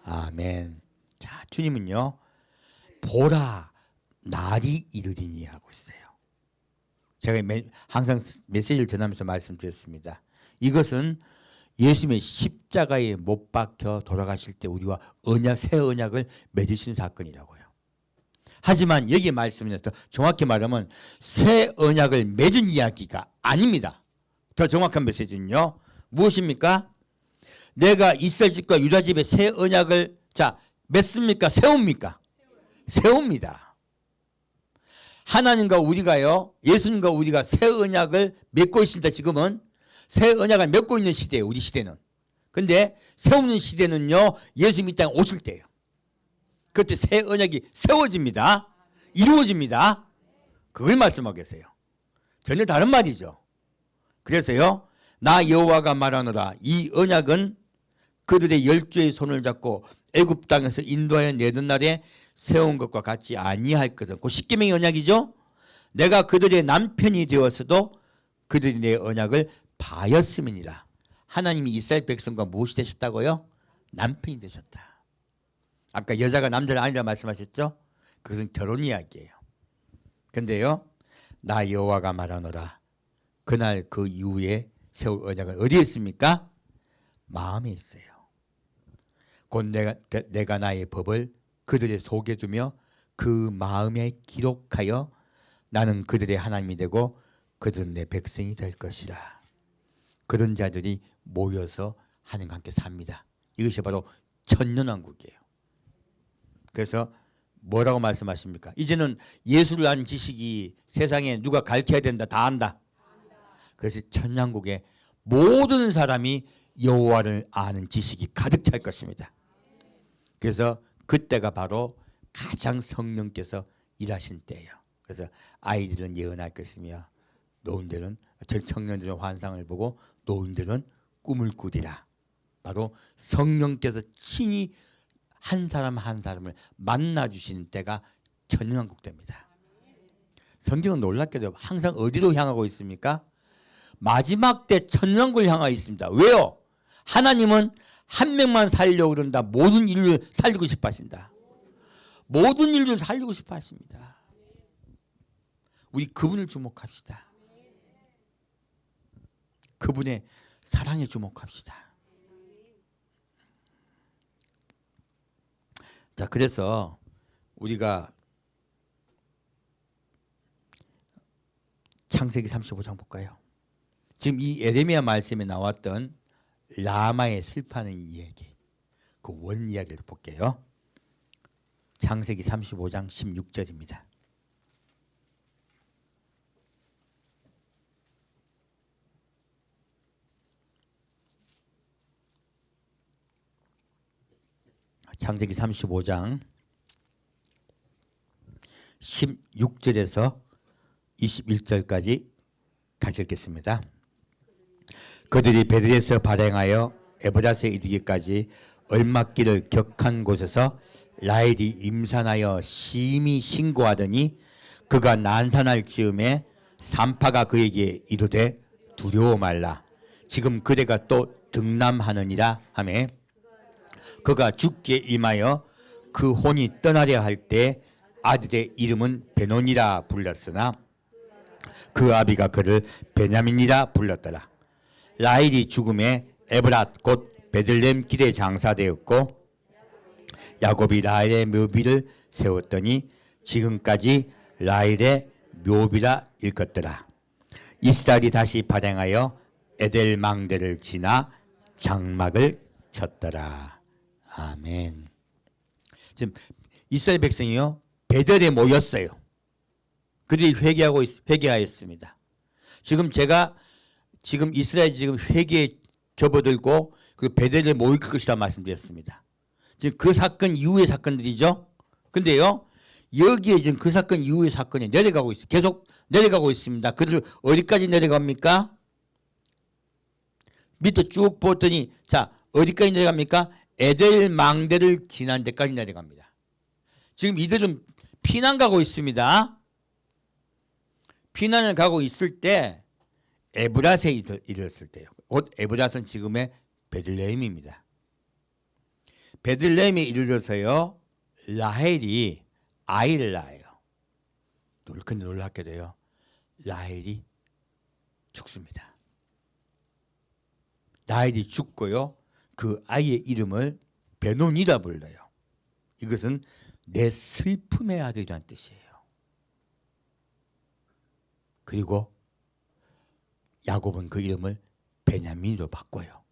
아멘. 자, 주님은요, 보라, 날이 이르리니 하고 있어요. 제가 항상 메시지를 전하면서 말씀드렸습니다. 이것은 예수님의 십자가에 못 박혀 돌아가실 때 우리와 새 언약을 맺으신 사건이라고요. 하지만 여기에 말씀은 더 정확히 말하면 새 언약을 맺은 이야기가 아닙니다. 더 정확한 메시지는요, 무엇입니까? 내가 이스라엘 집과 유다 집에 새 언약을 맺습니까? 세웁니까? 세웁니다. 하나님과 우리가요, 예수님과 우리가 새 언약을 맺고 있습니다. 지금은 새 언약을 맺고 있는 시대예요. 우리 시대는. 근데 세우는 시대는요, 예수님 이 땅에 오실 때예요. 그때 새 언약이 세워집니다. 이루어집니다. 그걸 말씀하고 계세요. 전혀 다른 말이죠. 그래서요, 나 여호와가 말하노라. 이 언약은 그들의 열조의 손을 잡고 애굽 땅에서 인도하여 내던 날에 세운 것과 같지 아니할 것은, 그 십계명의 언약이죠. 내가 그들의 남편이 되었어도 그들이 내 언약을 파였음이니라. 하나님이 이스라엘 백성과 무엇이 되셨다고요? 남편이 되셨다. 아까 여자가 남자가 아니라 말씀하셨죠? 그것은 결혼 이야기예요. 근데요, 나 여호와가 말하노라. 그날 그 이후에 세울 언약은 어디에 있습니까? 마음에 있어요. 곧 내가 나의 법을 그들의 속에 두며 그 마음에 기록하여 나는 그들의 하나님이 되고 그들은 내 백성이 될 것이라. 그런 자들이 모여서 하나님과 함께 삽니다. 이것이 바로 천년왕국이에요. 그래서 뭐라고 말씀하십니까? 이제는 예수를 아는 지식이 세상에 누가 가르쳐야 된다, 다 안다. 그래서 천년국에 모든 사람이 여호와를 아는 지식이 가득 찰 것입니다. 그래서 그때가 바로 가장 성령께서 일하신 때예요. 그래서 아이들은 예언할 것이며 노인들은 청년들은 환상을 보고 노인들은 꿈을 꾸리라. 바로 성령께서 친히 한 사람 한 사람을 만나주시는 때가 천년왕국 때입니다. 성경은 놀랍게도 항상 어디로 향하고 있습니까? 마지막 때 천년왕국을 향하고 있습니다. 왜요? 하나님은 한 명만 살려고 그런다. 모든 인류를 살리고 싶어 하신다. 모든 인류를 살리고 싶어 하십니다. 우리 그분을 주목합시다. 그분의 사랑에 주목합시다. 자, 그래서 우리가 창세기 35장 볼까요? 지금 이 에레미야 말씀에 나왔던 라마의 슬퍼하는 이야기, 그 원 이야기를 볼게요. 창세기 35장 16절입니다. 창세기 35장 16절에서 21절까지 같이 읽겠습니다. 그들이 베들에서 발행하여 에브라스에 이르기까지 얼막길을 격한 곳에서 라헬이 임산하여 심히 신고하더니 그가 난산할 즈음에 산파가 그에게 이르되 두려워 말라. 지금 그대가 또 등남하느니라 하매 그가 죽기에 임하여 그 혼이 떠나려 할 때 아들의 이름은 베논이라 불렀으나 그 아비가 그를 베냐민이라 불렀더라. 라헬이 죽음에 에브랏 곧 베들레헴 길에 장사되었고 야곱이 라헬의 묘비를 세웠더니 지금까지 라헬의 묘비라 일컫더라. 이스라엘이 다시 발행하여 에델 망대를 지나 장막을 쳤더라. 아멘. 지금 이스라엘 백성이요 베델에 모였어요. 그들이 회개하였습니다. 지금 제가 이스라엘 지금 회개에 접어들고 그 베델에 모일 것이라 말씀드렸습니다. 지금 그 사건 이후의 사건들이죠. 근데요 여기에 지금 그 사건 이후의 사건이 내려가고 있어요. 계속 내려가고 있습니다. 그들 어디까지 내려갑니까? 밑에 쭉 보더니 자 어디까지 내려갑니까? 에델 망대를 지난 데까지 내려갑니다. 지금 이들은 피난 가고 있습니다. 피난을 가고 있을 때 에브랏에 이르렀을 때요. 곧 에브랏은 지금의 베들레헴입니다. 베들레헴에 이르러서요 라헬이 아이를 낳아요. 근데 놀랍게도요 라헬이 죽습니다. 라헬이 죽고요 그 아이의 이름을 베논이라 불러요. 이것은 내 슬픔의 아들이란 뜻이에요. 그리고 야곱은 그 이름을 베냐민으로 바꿔요.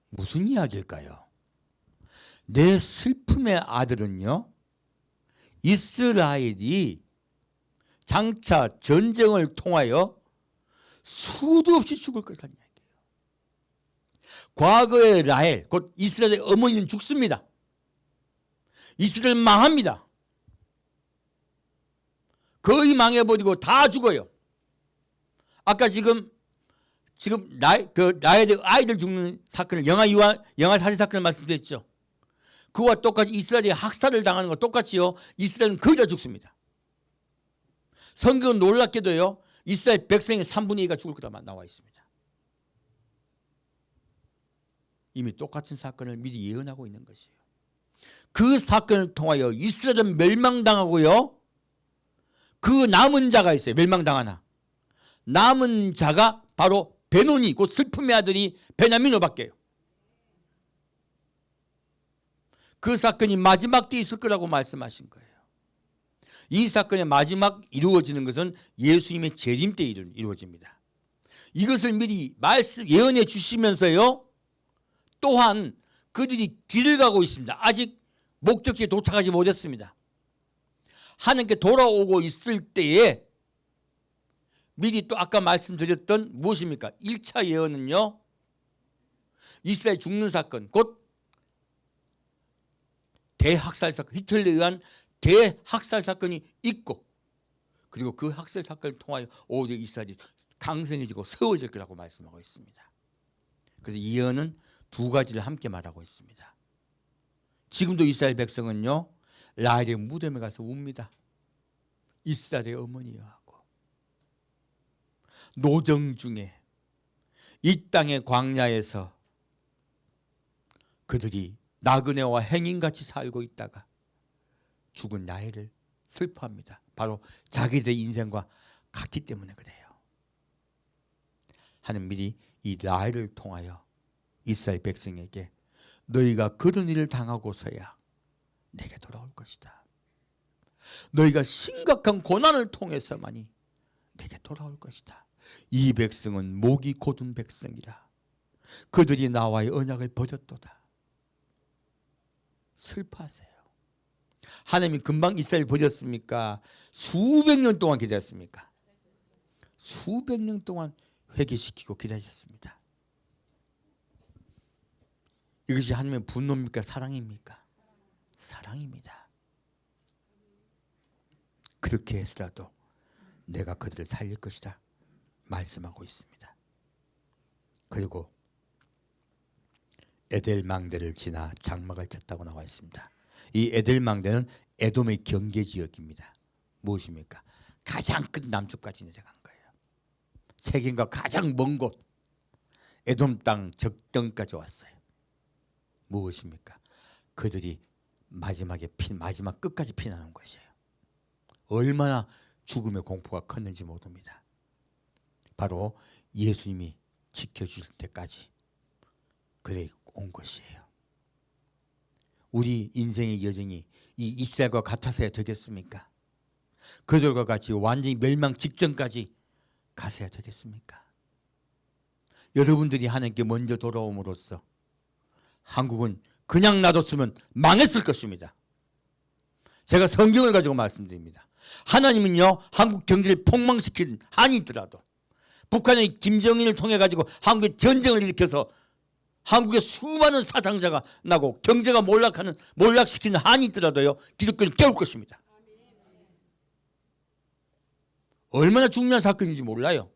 무슨 이야기일까요? 내 슬픔의 아들은요 이스라엘이 장차 전쟁을 통하여 수도 없이 죽을 것이라는 이야기예요. 과거의 라헬 곧 이스라엘의 어머니는 죽습니다. 이스라엘 망합니다. 거의 망해버리고 다 죽어요. 아까 지금 라헬의 아이들 죽는 사건을 영아 살인 사건을 말씀드렸죠. 그와 똑같이 이스라엘이 학살을 당하는 것 똑같이요. 이스라엘은 거의 다 죽습니다. 성경은 놀랍게도요. 이스라엘 백성의 3분의 2가 죽을 거라만 나와 있습니다. 이미 똑같은 사건을 미리 예언하고 있는 것이에요. 그 사건을 통하여 이스라엘은 멸망당하고요. 그 남은 자가 있어요. 멸망당하나. 남은 자가 바로 베논이 곧 슬픔의 아들이 베냐민으로 바뀌어요. 그 사건이 마지막 때 있을 거라고 말씀하신 거예요. 이 사건의 마지막 이루어지는 것은 예수님의 재림 때 이루어집니다. 이것을 미리 예언해 주시면서요. 또한 그들이 뒤를 가고 있습니다. 아직 목적지에 도착하지 못했습니다. 하나님께 돌아오고 있을 때에 미리 또 아까 말씀드렸던 무엇입니까? 1차 예언은요, 이스라엘 죽는 사건, 곧 대학살 사건, 히틀러에 의한 대학살 사건이 있고, 그리고 그 학살 사건을 통하여 오히려 이스라엘이 강성해지고 세워질 거라고 말씀하고 있습니다. 그래서 이 예언은 두 가지를 함께 말하고 있습니다. 지금도 이스라엘 백성은요, 라헬의 무덤에 가서 웁니다. 이스라엘의 어머니여 하고. 노정 중에 이 땅의 광야에서 그들이 나그네와 행인같이 살고 있다가 죽은 라헬을 슬퍼합니다. 바로 자기들의 인생과 같기 때문에 그래요. 하나님 미리 이 라헬을 통하여 이스라엘 백성에게 너희가 그런 일을 당하고서야 내게 돌아올 것이다. 너희가 심각한 고난을 통해서만이 내게 돌아올 것이다. 이 백성은 목이 곧은 백성이라. 그들이 나와의 언약을 버렸도다. 슬퍼하세요. 하나님이 금방 이스라엘 버렸습니까? 수백 년 동안 기다렸습니까? 수백 년 동안 회개시키고 기다리셨습니다. 이것이 하나님의 분노입니까? 사랑입니까? 사랑입니다. 그렇게 했으라도 내가 그들을 살릴 것이다 말씀하고 있습니다. 그리고 에델 망대를 지나 장막을 쳤다고 나와 있습니다. 이 에델 망대는 에돔의 경계 지역입니다. 무엇입니까? 가장 끝 남쪽까지 내려간 거예요. 세계인과 가장 먼 곳 에돔 땅 적정까지 왔어요. 무엇입니까? 그들이 마지막 끝까지 피나는 것이에요. 얼마나 죽음의 공포가 컸는지 모릅니다. 바로 예수님이 지켜줄 때까지 그래 온 것이에요. 우리 인생의 여정이 이 이스라엘과 같아서야 되겠습니까? 그들과 같이 완전히 멸망 직전까지 가서야 되겠습니까? 여러분들이 하나님께 먼저 돌아옴으로써 한국은 그냥 놔뒀으면 망했을 것입니다. 제가 성경을 가지고 말씀드립니다. 하나님은요, 한국 경제를 폭망시킨 한이 있더라도 북한의 김정일을 통해 가지고 한국에 전쟁을 일으켜서 한국에 수많은 사상자가 나고 경제가 몰락시키는 한이 있더라도요, 기독교는 깨울 것입니다. 얼마나 중요한 사건인지 몰라요.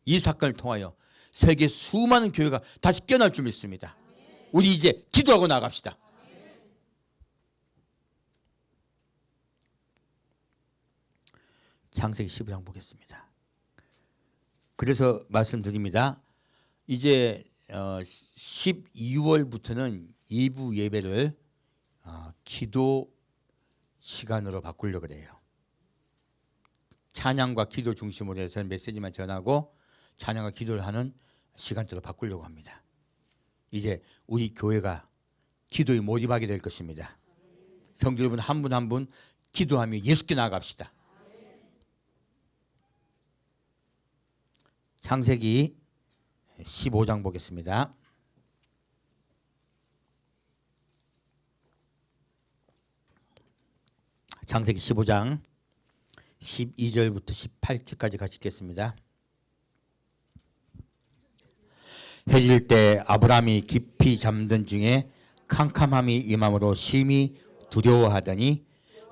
이 사건을 통하여 세계 수많은 교회가 다시 깨어날 줄 믿습니다. 우리 이제 기도하고 나갑시다. 창세기 15장 보겠습니다. 그래서 말씀드립니다. 이제 12월부터는 일부 예배를 기도 시간으로 바꾸려고 그래요. 찬양과 기도 중심으로 해서 메시지만 전하고 찬양과 기도를 하는 시간대로 바꾸려고 합니다. 이제 우리 교회가 기도에 몰입하게 될 것입니다. 성도 여러분 한 분 한 분 기도하며 예수께 나아갑시다. 창세기 15장 보겠습니다. 창세기 15장 12절부터 18절까지 같이 읽겠습니다. 해질 때 아브라함이 깊이 잠든 중에 캄캄함이 임함으로 심히 두려워하더니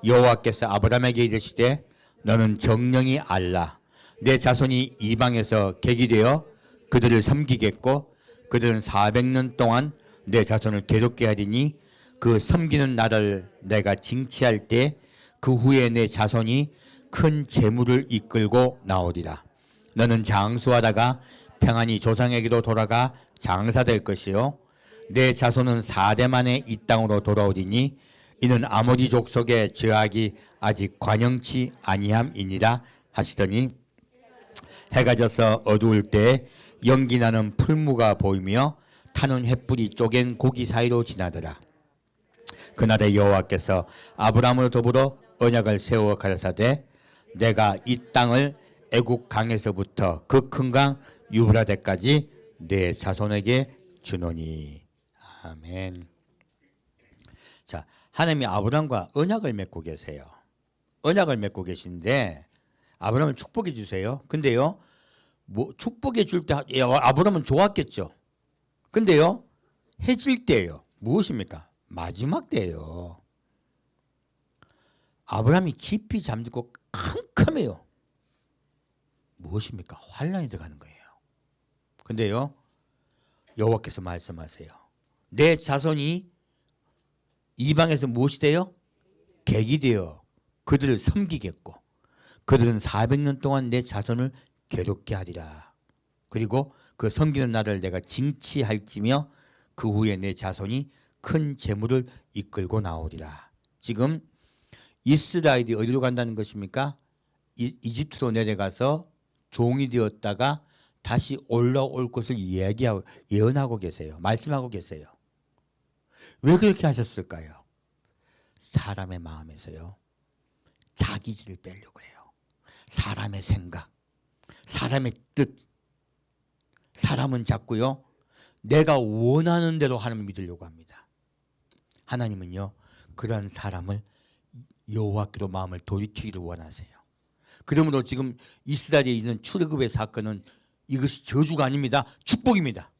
여호와께서 아브라함에게 이르시되 너는 정령이 알라. 내 자손이 이방에서 객이 되어 그들을 섬기겠고 그들은 400년 동안 내 자손을 괴롭게 하리니 그 섬기는 나라를 내가 징치할 때 그 후에 내 자손이 큰 재물을 이끌고 나오리라. 너는 장수하다가 평안히 조상에게로 돌아가 장사될 것이요 내 자손은 4대 만에 이 땅으로 돌아오리니 이는 아모리 족속의 저악이 아직 관영치 아니함이니라 하시더니 해가 져서 어두울 때 연기 나는 풀무가 보이며 타는 횃불이 쪼갠 고기 사이로 지나더라. 그날에 여호와께서 아브라함을 더불어 언약을 세워 가라사대 내가 이 땅을 애국 강에서부터 그 큰 강 유브라데까지 내 자손에게 주노니. 아멘. 자, 하나님이 아브라함과 언약을 맺고 계세요. 언약을 맺고 계신데 아브라함을 축복해 주세요. 근데요, 뭐 축복해 줄 때 아브라함은 좋았겠죠. 근데요, 해질 때예요. 무엇입니까? 마지막 때예요. 아브라함이 깊이 잠들고 캄캄해요. 무엇입니까? 환란이 들어가는 거예요. 근데요, 여호와께서 말씀하세요. 내 자손이 이방에서 무엇이 돼요? 객이 되어 그들을 섬기겠고 그들은 400년 동안 내 자손을 괴롭게 하리라. 그리고 그 섬기는 나라를 내가 징치할지며 그 후에 내 자손이 큰 재물을 이끌고 나오리라. 지금 이스라엘이 어디로 간다는 것입니까? 이집트로 내려가서 종이 되었다가 다시 올라올 것을 예언하고 계세요. 말씀하고 계세요. 왜 그렇게 하셨을까요? 사람의 마음에서요, 자기질을 빼려고 해요. 사람의 생각, 사람의 뜻. 사람은 자꾸요, 내가 원하는 대로 하나님을 믿으려고 합니다. 하나님은요, 그런 사람을 여호와께로 마음을 돌이키기를 원하세요. 그러므로 지금 이스라엘에 있는 출애굽의 사건은 이것이 저주가 아닙니다. 축복입니다.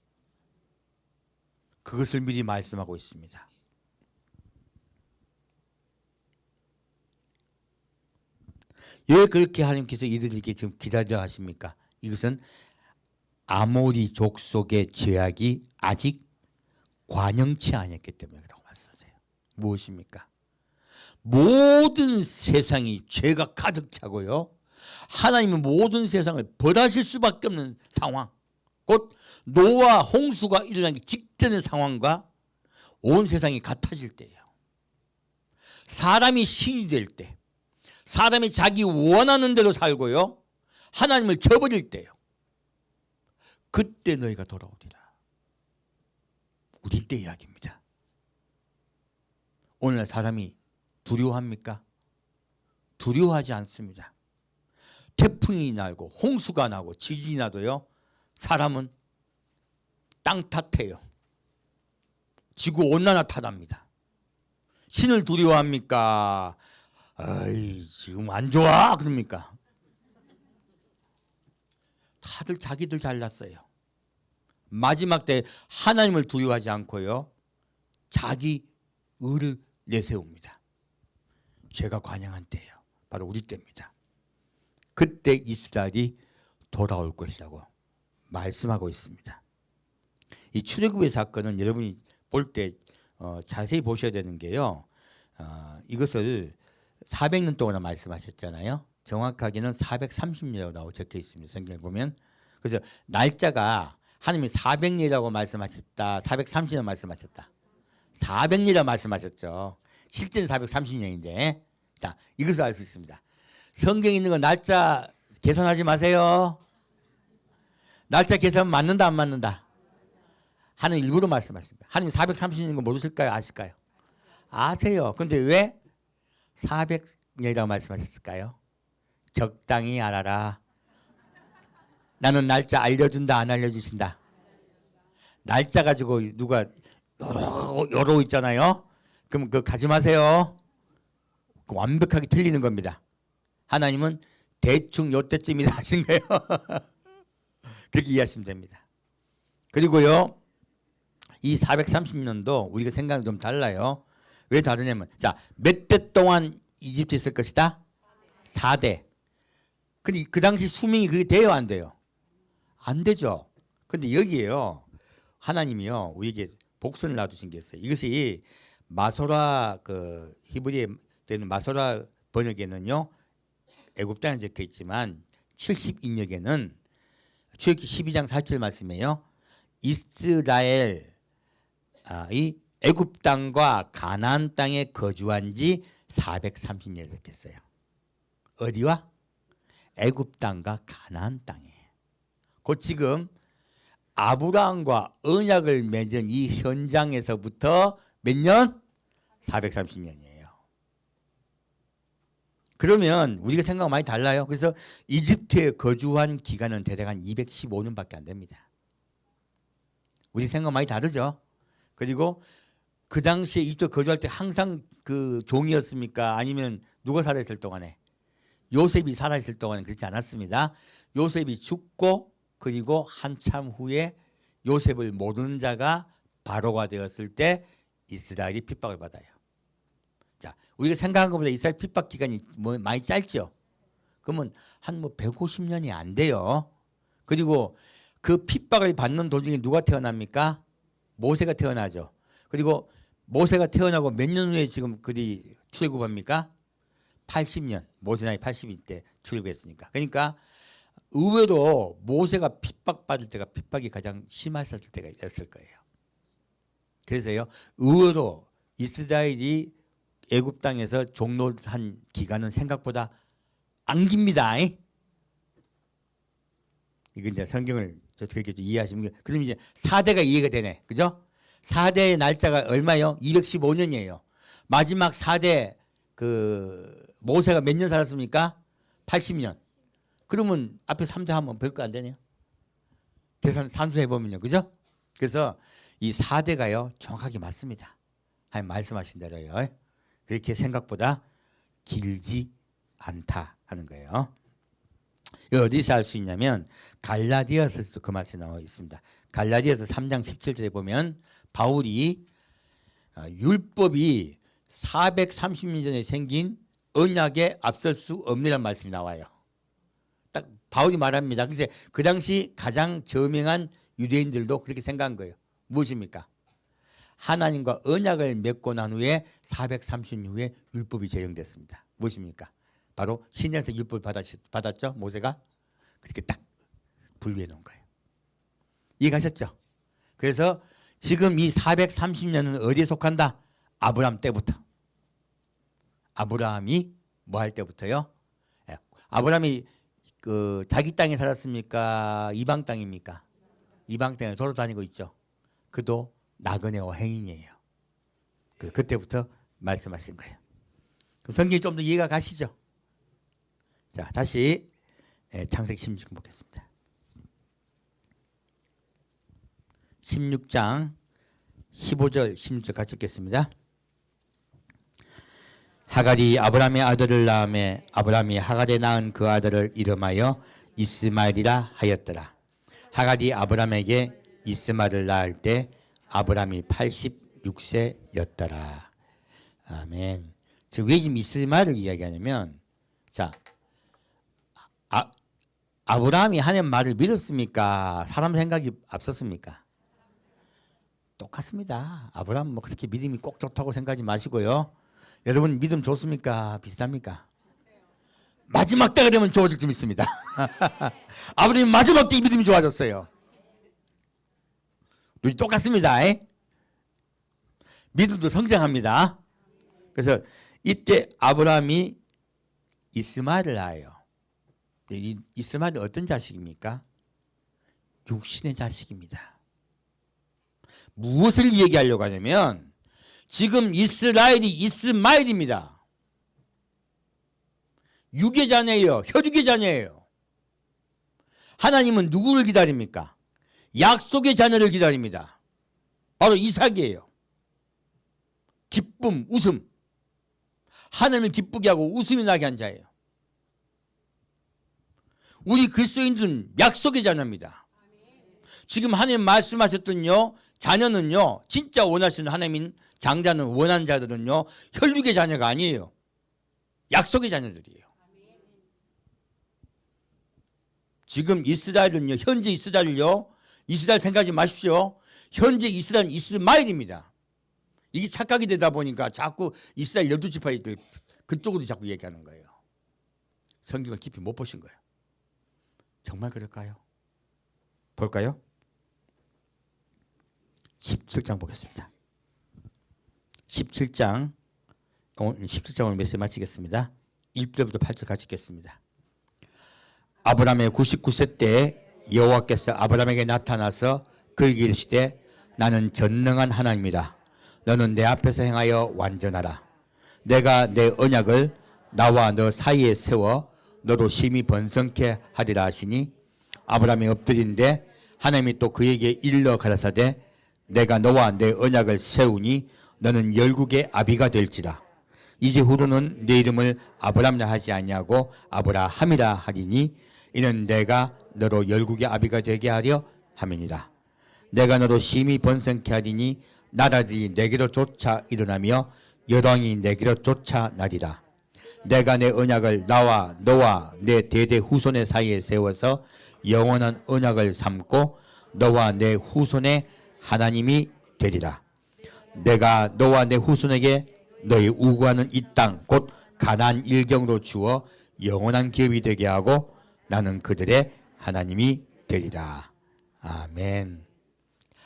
그것을 미리 말씀하고 있습니다. 왜 그렇게 하나님께서 이들에게 지금 기다려 하십니까? 이것은 아모리 족속의 죄악이 아직 관영치 않았기 때문에 그렇다고 말씀하세요. 무엇입니까? 모든 세상이 죄가 가득 차고요, 하나님은 모든 세상을 벌하실 수밖에 없는 상황, 곧 노아 홍수가 일어나기 직전의 상황과 온 세상이 같아질 때예요. 사람이 신이 될 때, 사람이 자기 원하는 대로 살고요, 하나님을 저버릴 때요, 그때 너희가 돌아오리라. 우리 때 이야기입니다. 오늘날 사람이 두려워합니까? 두려워하지 않습니다. 태풍이 나고 홍수가 나고 지진이 나도요, 사람은 땅 탓해요. 지구온난화 탓합니다. 신을 두려워합니까? 아이, 지금 안 좋아 그럽니까? 다들 자기들 잘났어요. 마지막 때 하나님을 두려워하지 않고요, 자기 의를 내세웁니다. 죄가 관영한 때예요. 바로 우리 때입니다. 그때 이스라엘이 돌아올 것이라고 말씀하고 있습니다. 이 출애굽의 사건은 여러분이 볼 때 자세히 보셔야 되는 게요, 이것을 400년 동안 말씀하셨잖아요. 정확하게는 430년이라고 적혀 있습니다. 성경을 보면. 그래서 날짜가 하나님이 400년이라고 말씀하셨다, 430년 말씀하셨다, 400년이라고 말씀하셨죠. 실제는 430년인데, 자, 이것을 알 수 있습니다. 성경에 있는 거 날짜 계산하지 마세요. 날짜 계산 맞는다 안 맞는다? 하나님 일부러 말씀하십니다. 하나님 430년인 거 모르실까요? 아실까요? 아세요. 근데 왜 400년이라고 말씀하셨을까요? 적당히 알아라. 나는 날짜 알려준다 안 알려주신다? 날짜 가지고 누가 여러 있잖아요. 그럼 그거 가지 마세요. 완벽하게 틀리는 겁니다. 하나님은 대충 요때쯤이다 하신 거예요. 그렇게 이해하시면 됩니다. 그리고요, 이 430년도 우리가 생각이 좀 달라요. 왜 다르냐면, 자, 몇 대 동안 이집트에 있을 것이다? 4대. 근데 그 당시 수명이 그게 돼요 안 돼요? 안 되죠. 근데 여기에요, 하나님이요, 우리에게 복선을 놔두신 게 있어요. 이것이 마소라, 그 히브리에 되는 마소라 번역에는요, 애굽 땅에 적혀 있지만 70인역에는 출애굽기 12장 47 말씀이에요. 이스라엘이 애굽 땅과 가나안 땅에 거주한 지 430년이 적혔어요. 어디와? 애굽 땅과 가나안 땅에. 곧 지금 아브라함과 언약을 맺은 이 현장에서부터 몇 년? 430년이에요. 그러면 우리가 생각하고 많이 달라요. 그래서 이집트에 거주한 기간은 대략 한 215년밖에 안 됩니다. 우리 생각 많이 다르죠. 그리고 그 당시에 이집트 거주할 때 항상 그 종이었습니까? 아니면 누가 살아있을 동안에? 요셉이 살아있을 동안에 그렇지 않았습니다. 요셉이 죽고 그리고 한참 후에 요셉을 모르는 자가 바로가 되었을 때 이스라엘이 핍박을 받아요. 자, 우리가 생각한 것보다 이스라엘 핍박 기간이 많이 짧죠. 그러면 한 150년이 안 돼요. 그리고 그 핍박을 받는 도중에 누가 태어납니까? 모세가 태어나죠. 그리고 모세가 태어나고 몇 년 후에 지금 그들이 출애굽합니까? 80년. 모세 나이 80일 때 출애굽했으니까. 그러니까 의외로 모세가 핍박받을 때가 핍박이 가장 심했을 때가 였을 거예요. 그래서요. 의외로 이스라엘이 애굽 땅에서 종노한 기간은 생각보다 안 깁니다. 이건 이제 성경을 그렇게 이해하시면 게 그럼 이제 4대가 이해가 되네. 그죠? 4대의 날짜가 얼마요? 215년이에요. 마지막 4대 그 모세가 몇 년 살았습니까? 80년. 그러면 앞에 3대 하면 별거 안 되네요. 계산 산수해 보면요. 그죠? 그래서 이 4대가요. 정확하게 맞습니다. 하나님 말씀하신 대로요. 그렇게 생각보다 길지 않다 하는 거예요. 어디서 알 수 있냐면 갈라디아서에서도 그 말씀이 나와 있습니다. 갈라디아서 3장 17절에 보면 바울이 율법이 430년 전에 생긴 언약에 앞설 수 없느라는 말씀이 나와요. 딱 바울이 말합니다. 그래서 그 당시 가장 저명한 유대인들도 그렇게 생각한 거예요. 무엇입니까? 하나님과 언약을 맺고 난 후에 430년 후에 율법이 제정됐습니다. 무엇입니까? 바로 시내에서 율법을 받았죠. 모세가. 그렇게 딱 분류해 놓은 거예요. 이해가셨죠? 그래서 지금 이 430년은 어디에 속한다? 아브라함 때부터. 아브라함이 뭐 할 때부터요? 아브라함이 그 자기 땅에 살았습니까? 이방 땅입니까? 이방 땅에 돌아다니고 있죠. 그도 나그네와 행인이에요. 그때부터 말씀하신 거예요. 성경이 좀 더 이해가 가시죠? 자, 다시 창세기 16장 보겠습니다. 16장 15절 16절 같이 읽겠습니다. 하갈이 아브라함의 아들을 낳음에 아브라함이 하갈에 낳은 그 아들을 이름하여 이스마엘이라 하였더라. 하갈이 아브라함에게 이스마엘을 낳을 때 아브라함이 86세였더라. 아멘. 즉 왜 지금 이스마엘을 이야기하냐면, 자, 아브라함이 하나님 말을 믿었습니까? 사람 생각이 앞섰습니까? 똑같습니다. 아브라함 뭐 그렇게 믿음이 꼭 좋다고 생각하지 마시고요. 여러분 믿음 좋습니까? 비슷합니까? 마지막 때가 되면 좋아질 좀 있습니다. 아브라함이 마지막 때 이 믿음이 좋아졌어요. 둘이 똑같습니다. 믿음도 성장합니다. 그래서 이때 아브라함이 이스마엘을 낳아요. 이 이스마엘은 어떤 자식입니까? 육신의 자식입니다. 무엇을 얘기하려고 하냐면 지금 이스라엘이 이스마엘입니다. 육의 자녀예요. 혈육의 자녀예요. 하나님은 누구를 기다립니까? 약속의 자녀를 기다립니다. 바로 이삭이에요. 기쁨, 웃음. 하나님을 기쁘게 하고 웃음이 나게 한 자예요. 우리 그리스도인들은 약속의 자녀입니다. 지금 하나님 말씀하셨던요. 자녀는요. 진짜 원하시는 하나님 장자는 원하는 자들은요. 혈육의 자녀가 아니에요. 약속의 자녀들이에요. 지금 이스라엘은요. 현재 이스라엘요. 이스라엘 생각하지 마십시오. 현재 이스라엘은 이스마엘입니다. 이게 착각이 되다 보니까 자꾸 이스라엘 12지파들 그쪽으로 자꾸 얘기하는 거예요. 성경을 깊이 못 보신 거예요. 정말 그럴까요? 볼까요? 17장 보겠습니다. 17장 오늘 메시지 마치겠습니다. 1절부터 8절 같이 읽겠습니다. 아브라함의 99세 때 여호와께서 아브라함에게 나타나서 그에게 이르시되 나는 전능한 하나님이다. 너는 내 앞에서 행하여 완전하라. 내가 내 언약을 나와 너 사이에 세워 너로 심히 번성케 하리라 하시니 아브라함이 엎드린데 하나님이 또 그에게 일러 가라사대 내가 너와 내 언약을 세우니 너는 열국의 아비가 될지라. 이제 후로는 내 이름을 아브람이라 하지 아니하고 아브라함이라 하리니 이는 내가 너로 열국의 아비가 되게 하려 함이니라. 내가 너로 심히 번성케 하리니 나라들이 내게로 쫓아 일어나며 열왕이 내게로 쫓아 나리라. 내가 내 언약을 나와 너와 내 대대 후손의 사이에 세워서 영원한 언약을 삼고 너와 내 후손의 하나님이 되리라. 내가 너와 내 후손에게 너희 우구하는 이 땅 곧 가나안 일경으로 주어 영원한 기업이 되게 하고 나는 그들의 하나님이 되리라. 아멘.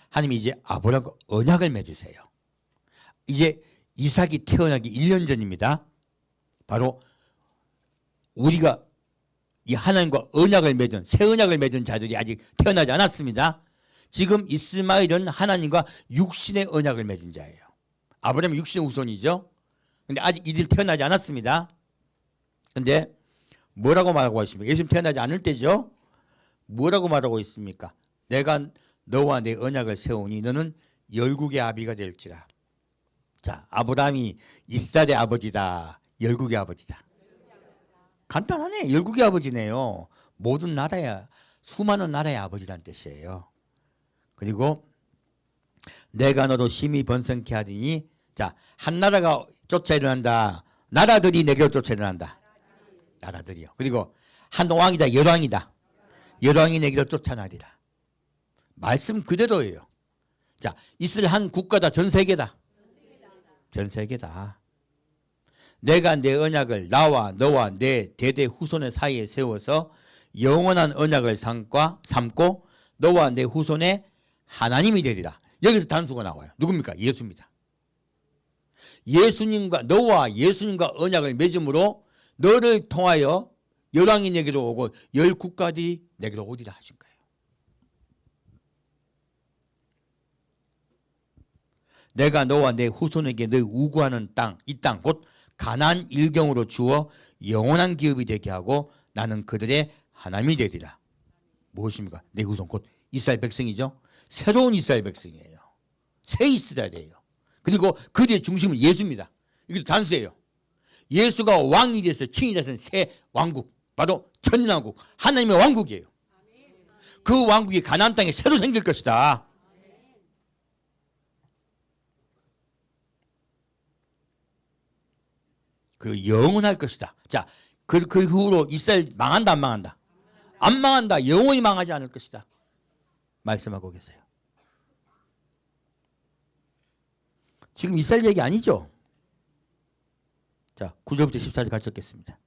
하나님이 이제 아브라함과 언약을 맺으세요. 이제 이삭이 태어나기 1년 전입니다. 바로 우리가 이 하나님과 언약을 맺은 새 언약을 맺은 자들이 아직 태어나지 않았습니다. 지금 이스마엘은 하나님과 육신의 언약을 맺은 자예요. 아브라함이 육신의 후손이죠. 근데 아직 이들 태어나지 않았습니다. 근데 뭐라고 말하고 있습니까? 예수님 태어나지 않을 때죠. 뭐라고 말하고 있습니까? 내가 너와 내 언약을 세우니 너는 열국의 아비가 될지라. 자, 아브라함이 이스라엘의 아버지다. 열국의 아버지다. 간단하네. 열국의 아버지네요. 모든 나라의 수많은 나라의 아버지란 뜻이에요. 그리고 내가 너로 심히 번성케 하리니, 자, 한 나라가 쫓아 일어난다. 나라들이 내게로 쫓아 일어난다. 나라들이요. 그리고 한 왕이다. 열왕이다. 열왕이 내게로 쫓아나리라. 말씀 그대로예요. 자, 이스라엘 한 국가다. 전 세계다. 전 세계다. 내가 내 언약을 나와 너와 내 대대 후손의 사이에 세워서 영원한 언약을 삼고 너와 내 후손의 하나님이 되리라. 여기서 단수가 나와요. 누굽니까? 예수입니다. 예수님과 너와 예수님과 언약을 맺음으로 너를 통하여 열왕이 내게로 오고 열 국가들이 내게로 오리라 하신 거예요. 내가 너와 내 후손에게 너희 우구하는 땅, 이 땅 곧 가나안 일경으로 주어 영원한 기업이 되게 하고 나는 그들의 하나님이 되리라. 무엇입니까? 내 후손 곧 이스라엘 백성이죠. 새로운 이스라엘 백성이에요. 새 이스라엘이에요. 그리고 그들의 중심은 예수입니다. 이것도 단수예요. 예수가 왕이 돼서 칭이 돼서 새 왕국, 바로 천년왕국, 하나님의 왕국이에요. 그 왕국이 가나안 땅에 새로 생길 것이다. 그 영원할 것이다. 자, 그 후로 이스라엘 망한다, 안 망한다? 안 망한다. 영원히 망하지 않을 것이다. 말씀하고 계세요. 지금 이스라엘 얘기 아니죠? 자, 9절부터 14절 같이 읽겠습니다.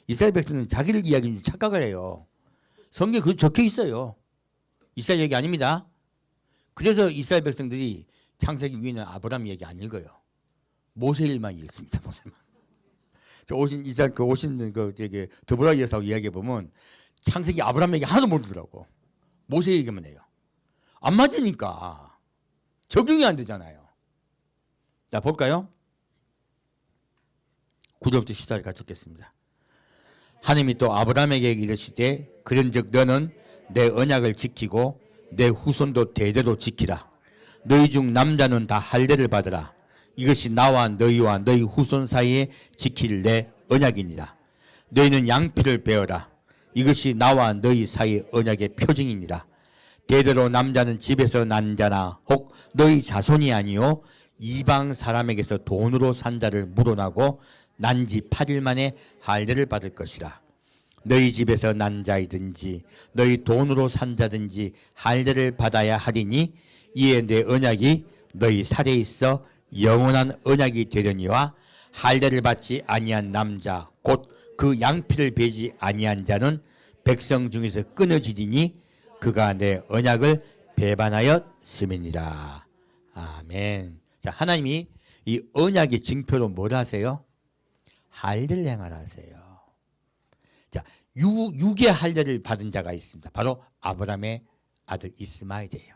이스라엘 백성은 자기를 이야기하는 줄 착각을 해요. 성경에 그거 적혀 있어요. 이스라엘 얘기 아닙니다. 그래서 이스라엘 백성들이 창세기 위에는 아브라함 얘기 안 읽어요. 모세 일만 읽습니다. 모세만. 오신 이스라엘 오신 드보라이에서 이야기해 보면 창세기 아브라함 얘기 하나도 모르더라고. 모세 얘기만 해요. 안 맞으니까 적용이 안 되잖아요. 자, 볼까요? 9절부터 14절 같이 읽겠습니다. 하나님이 또 아브라함에게 이르시되 그런즉 너는 내 언약을 지키고 내 후손도 대대로 지키라. 너희 중 남자는 다 할례를 받으라. 이것이 나와 너희와 너희 후손 사이에 지킬 내 언약이니라. 너희는 양피를 베어라. 이것이 나와 너희 사이의 언약의 표징이니라. 대대로 남자는 집에서 난 자나 혹 너희 자손이 아니요 이방 사람에게서 돈으로 산 자를 물어나고 난 지 8일 만에 할례를 받을 것이라. 너희 집에서 난 자이든지 너희 돈으로 산 자든지 할례를 받아야 하리니 이에 내 언약이 너희 살에 있어 영원한 언약이 되려니와 할례를 받지 아니한 남자 곧 그 양피를 베지 아니한 자는 백성 중에서 끊어지리니 그가 내 언약을 배반하였음이니라. 아멘. 자, 하나님이 이 언약의 징표로 뭘 하세요? 할례를 행하라 하세요. 자, 육의 할례를 받은 자가 있습니다. 바로 아브라함의 아들 이스마엘이에요.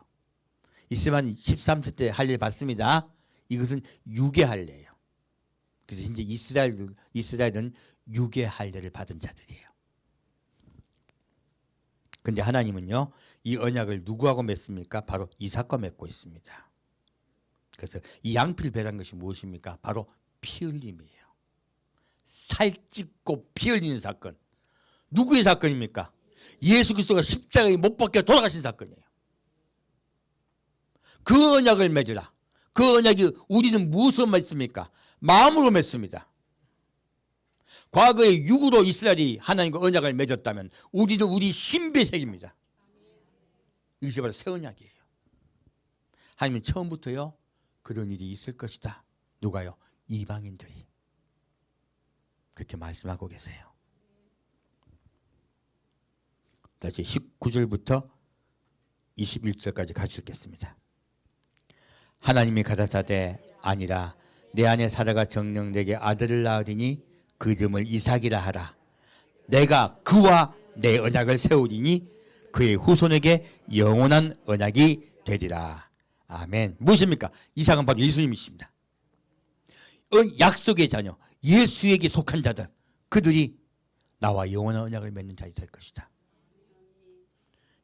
이스마엘은 13세 때 할례를 받습니다. 이것은 육의 할례예요. 그래서 이제 이스라엘은 육의 할례를 받은 자들이에요. 근데 하나님은요, 이 언약을 누구하고 맺습니까? 바로 이삭과 맺고 있습니다. 그래서 이 양피를 배란 것이 무엇입니까? 바로 피 흘림이에요. 살찌고 피 흘리는 사건. 누구의 사건입니까? 예수 그리스도가 십자가에 못 박혀 돌아가신 사건이에요. 그 언약을 맺으라. 그 언약이 우리는 무엇으로 맺습니까? 마음으로 맺습니다. 과거에 육으로 이스라엘이 하나님과 언약을 맺었다면 우리는 우리 신배색입니다. 이것이 바로 새 언약이에요. 하나님은 처음부터요 그런 일이 있을 것이다. 누가요? 이방인들이 그렇게 말씀하고 계세요. 다시 19절부터 21절까지 같이 읽겠습니다. 하나님이 가라사대 아니라 내 안에 사라가 정녕 내게 아들을 낳으리니 그 이름을 이삭이라 하라. 내가 그와 내 언약을 세우리니 그의 후손에게 영원한 언약이 되리라. 아멘. 무엇입니까? 이삭은 바로 예수님이십니다. 약속의 자녀, 예수에게 속한 자들, 그들이 나와 영원한 언약을 맺는 자들이 될 것이다.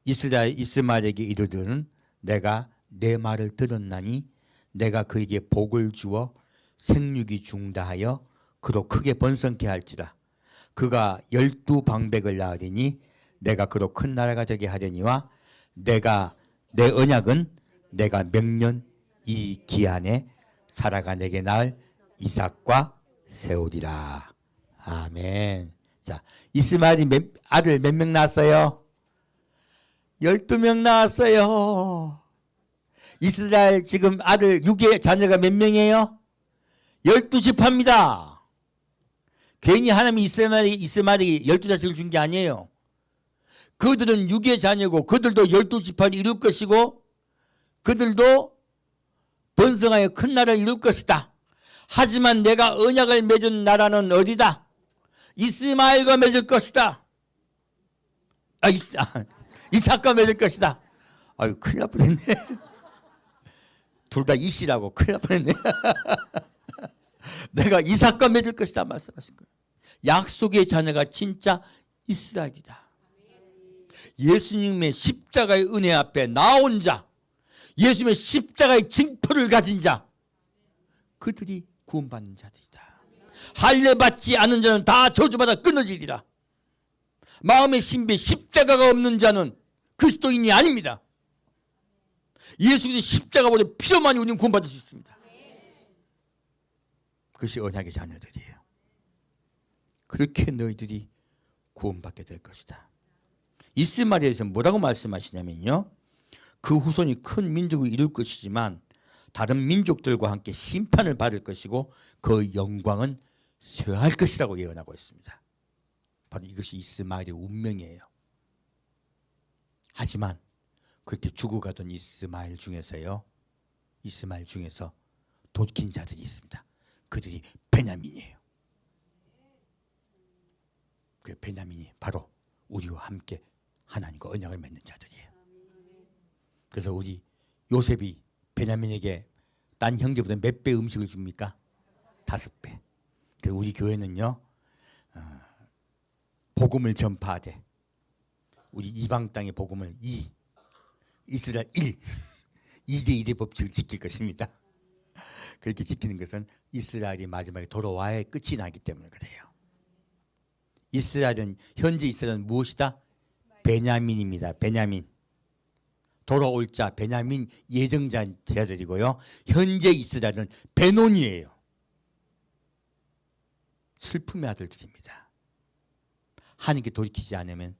이스마엘에게 이르기는 내가 내 말을 들었나니 내가 그에게 복을 주어 생육이 중다하여 그로 크게 번성케 할지라. 그가 12방백을 낳으리니 내가 그로 큰 나라가 되게 하려니와 내가 내 언약은 내가 명년 이 기한에 사라가 내게 낳을 이삭과 세우리라. 아멘. 자, 이스마엘이 아들 몇 명 낳았어요? 12명 낳았어요. 이스라엘 지금 아들 6의 자녀가 몇 명이에요? 12지파입니다. 괜히 하나님이 이스마엘이 12자식을 준 게 아니에요. 그들은 6의 자녀고 그들도 12지파를 이룰 것이고 그들도 번성하여 큰 나라를 이룰 것이다. 하지만 내가 언약을 맺은 나라는 어디다? 이스마엘과 맺을 것이다. 이삭과 맺을 것이다. 아유, 큰일 날 뻔했네. 둘 다 이씨라고 큰일 날 뻔했네. 내가 이삭과 맺을 것이다 말씀하신 거예요. 약속의 자녀가 진짜 이스라엘이다. 예수님의 십자가의 은혜 앞에 나온 자, 예수님의 십자가의 징표를 가진 자, 그들이 구원받는 자들이다. 할례 받지 않은 자는 다 저주받아 끊어지리라. 마음의 신비에 십자가가 없는 자는 그리스도인이 아닙니다. 예수 그리스도 십자가보다 피로만이 우리는 구원받을 수 있습니다. 그것이 언약의 자녀들이에요. 그렇게 너희들이 구원받게 될 것이다. 이스마엘에서 뭐라고 말씀하시냐면요, 그 후손이 큰 민족을 이룰 것이지만 다른 민족들과 함께 심판을 받을 것이고 그 영광은 쇠할 것이라고 예언하고 있습니다. 바로 이것이 이스마엘의 운명이에요. 하지만 그렇게 죽어가던 이스마엘 중에서 돌이킨 자들이 있습니다. 그들이 베냐민이에요. 그 베냐민이 바로 우리와 함께 하나님과 언약을 맺는 자들이에요. 그래서 우리 요셉이 베냐민에게 딴 형제보다 몇 배 음식을 줍니까? 5배. 그래서 우리 교회는요, 복음을 전파하되 우리 이방 땅의 복음을 이스라엘 2대1의 법칙을 지킬 것입니다. 그렇게 지키는 것은 이스라엘이 마지막에 돌아와야 끝이 나기 때문에 그래요. 현재 이스라엘은 무엇이다? 베냐민입니다. 베냐민. 돌아올 자 베냐민 예정자들이고요. 현재 이스라엘은 베논이에요. 슬픔의 아들들입니다. 하나님께 돌이키지 않으면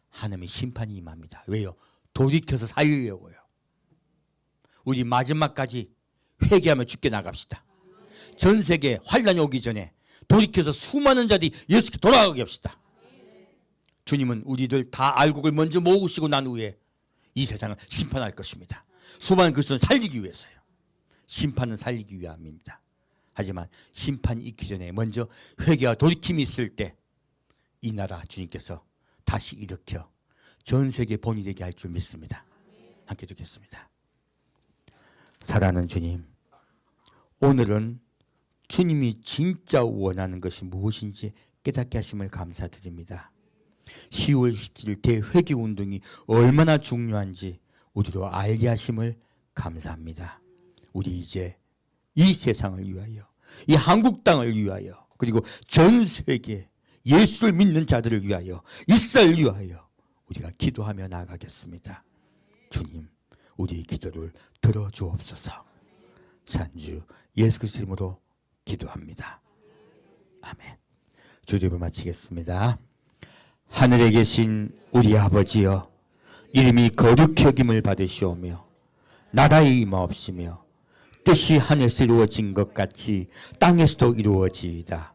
하나님의 심판이 임합니다. 왜요? 돌이켜서 살리려고요. 우리 마지막까지 회개하며 죽게 나갑시다. 전 세계 환란이 오기 전에 돌이켜서 수많은 자들이 예수께 돌아가게 합시다. 주님은 우리들 다 알곡을 먼저 모으시고 난 후에 이 세상을 심판할 것입니다. 수많은 그리스도는 살리기 위해서요. 심판은 살리기 위함입니다. 하지만 심판이 있기 전에 먼저 회개와 돌이킴이 있을 때 이 나라 주님께서 다시 일으켜 전 세계 본이 되게 할 줄 믿습니다. 함께 듣겠습니다. 사랑하는 주님, 오늘은 주님이 진짜 원하는 것이 무엇인지 깨닫게 하심을 감사드립니다. 10월 17일 대회개운동이 얼마나 중요한지 우리로 알게 하심을 감사합니다. 우리 이제 이 세상을 위하여, 이 한국 땅을 위하여, 그리고 전 세계 예수를 믿는 자들을 위하여, 이스라엘을 위하여 우리가 기도하며 나가겠습니다. 주님, 우리의 기도를 들어주옵소서. 산주 예수 그리스도 이름으로 기도합니다. 아멘. 주립을 마치겠습니다. 하늘에 계신 우리 아버지여, 이름이 거룩히 여김을 받으시오며 나라의 임하옵시며 뜻이 하늘에서 이루어진 것 같이 땅에서도 이루어지이다.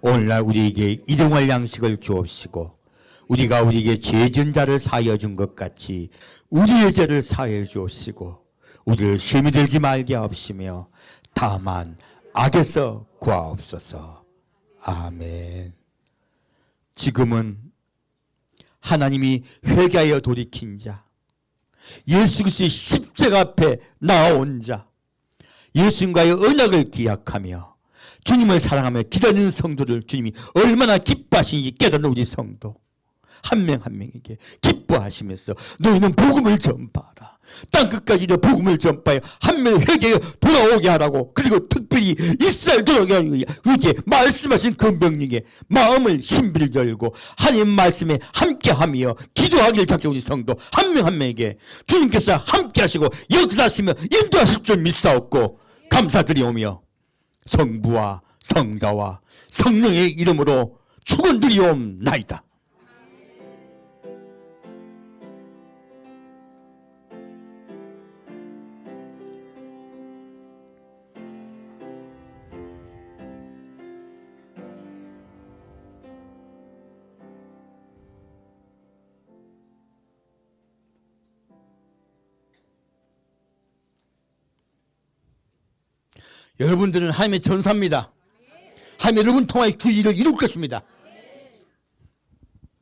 오늘날 우리에게 일용할 양식을 주옵시고 우리가 우리에게 죄진 자를 사하여 준 것 같이 우리의 죄를 사하여 주옵시고 우리를 시험에 들지 말게 하옵시며 다만 악에서 구하옵소서. 아멘. 지금은 하나님이 회개하여 돌이킨 자, 예수 그리스도의 십자가 앞에 나아온 자, 예수님과의 언약을 기약하며 주님을 사랑하며 기다리는 성도를 주님이 얼마나 기뻐하시는지 깨닫는 우리 성도 한 명 한 명에게 기뻐하시면서 너희는 복음을 전파하라. 땅끝까지 복음을 전파해 한 명 회개에 돌아오게 하라고, 그리고 특별히 이스라엘 돌아오게 하라고 이렇게 말씀하신 그 명령에 마음을 신비를 열고 하나님 말씀에 함께하며 기도하기를 작정 우리 성도 한 명 한 명에게 주님께서 함께하시고 역사하시며 인도하실 줄 믿사옵고 감사드리오며 성부와 성자와 성령의 이름으로 축원드리옵나이다. 여러분들은 하나님의 전사입니다. 하나님 여러분 통하여 그 일을 이룰 것입니다.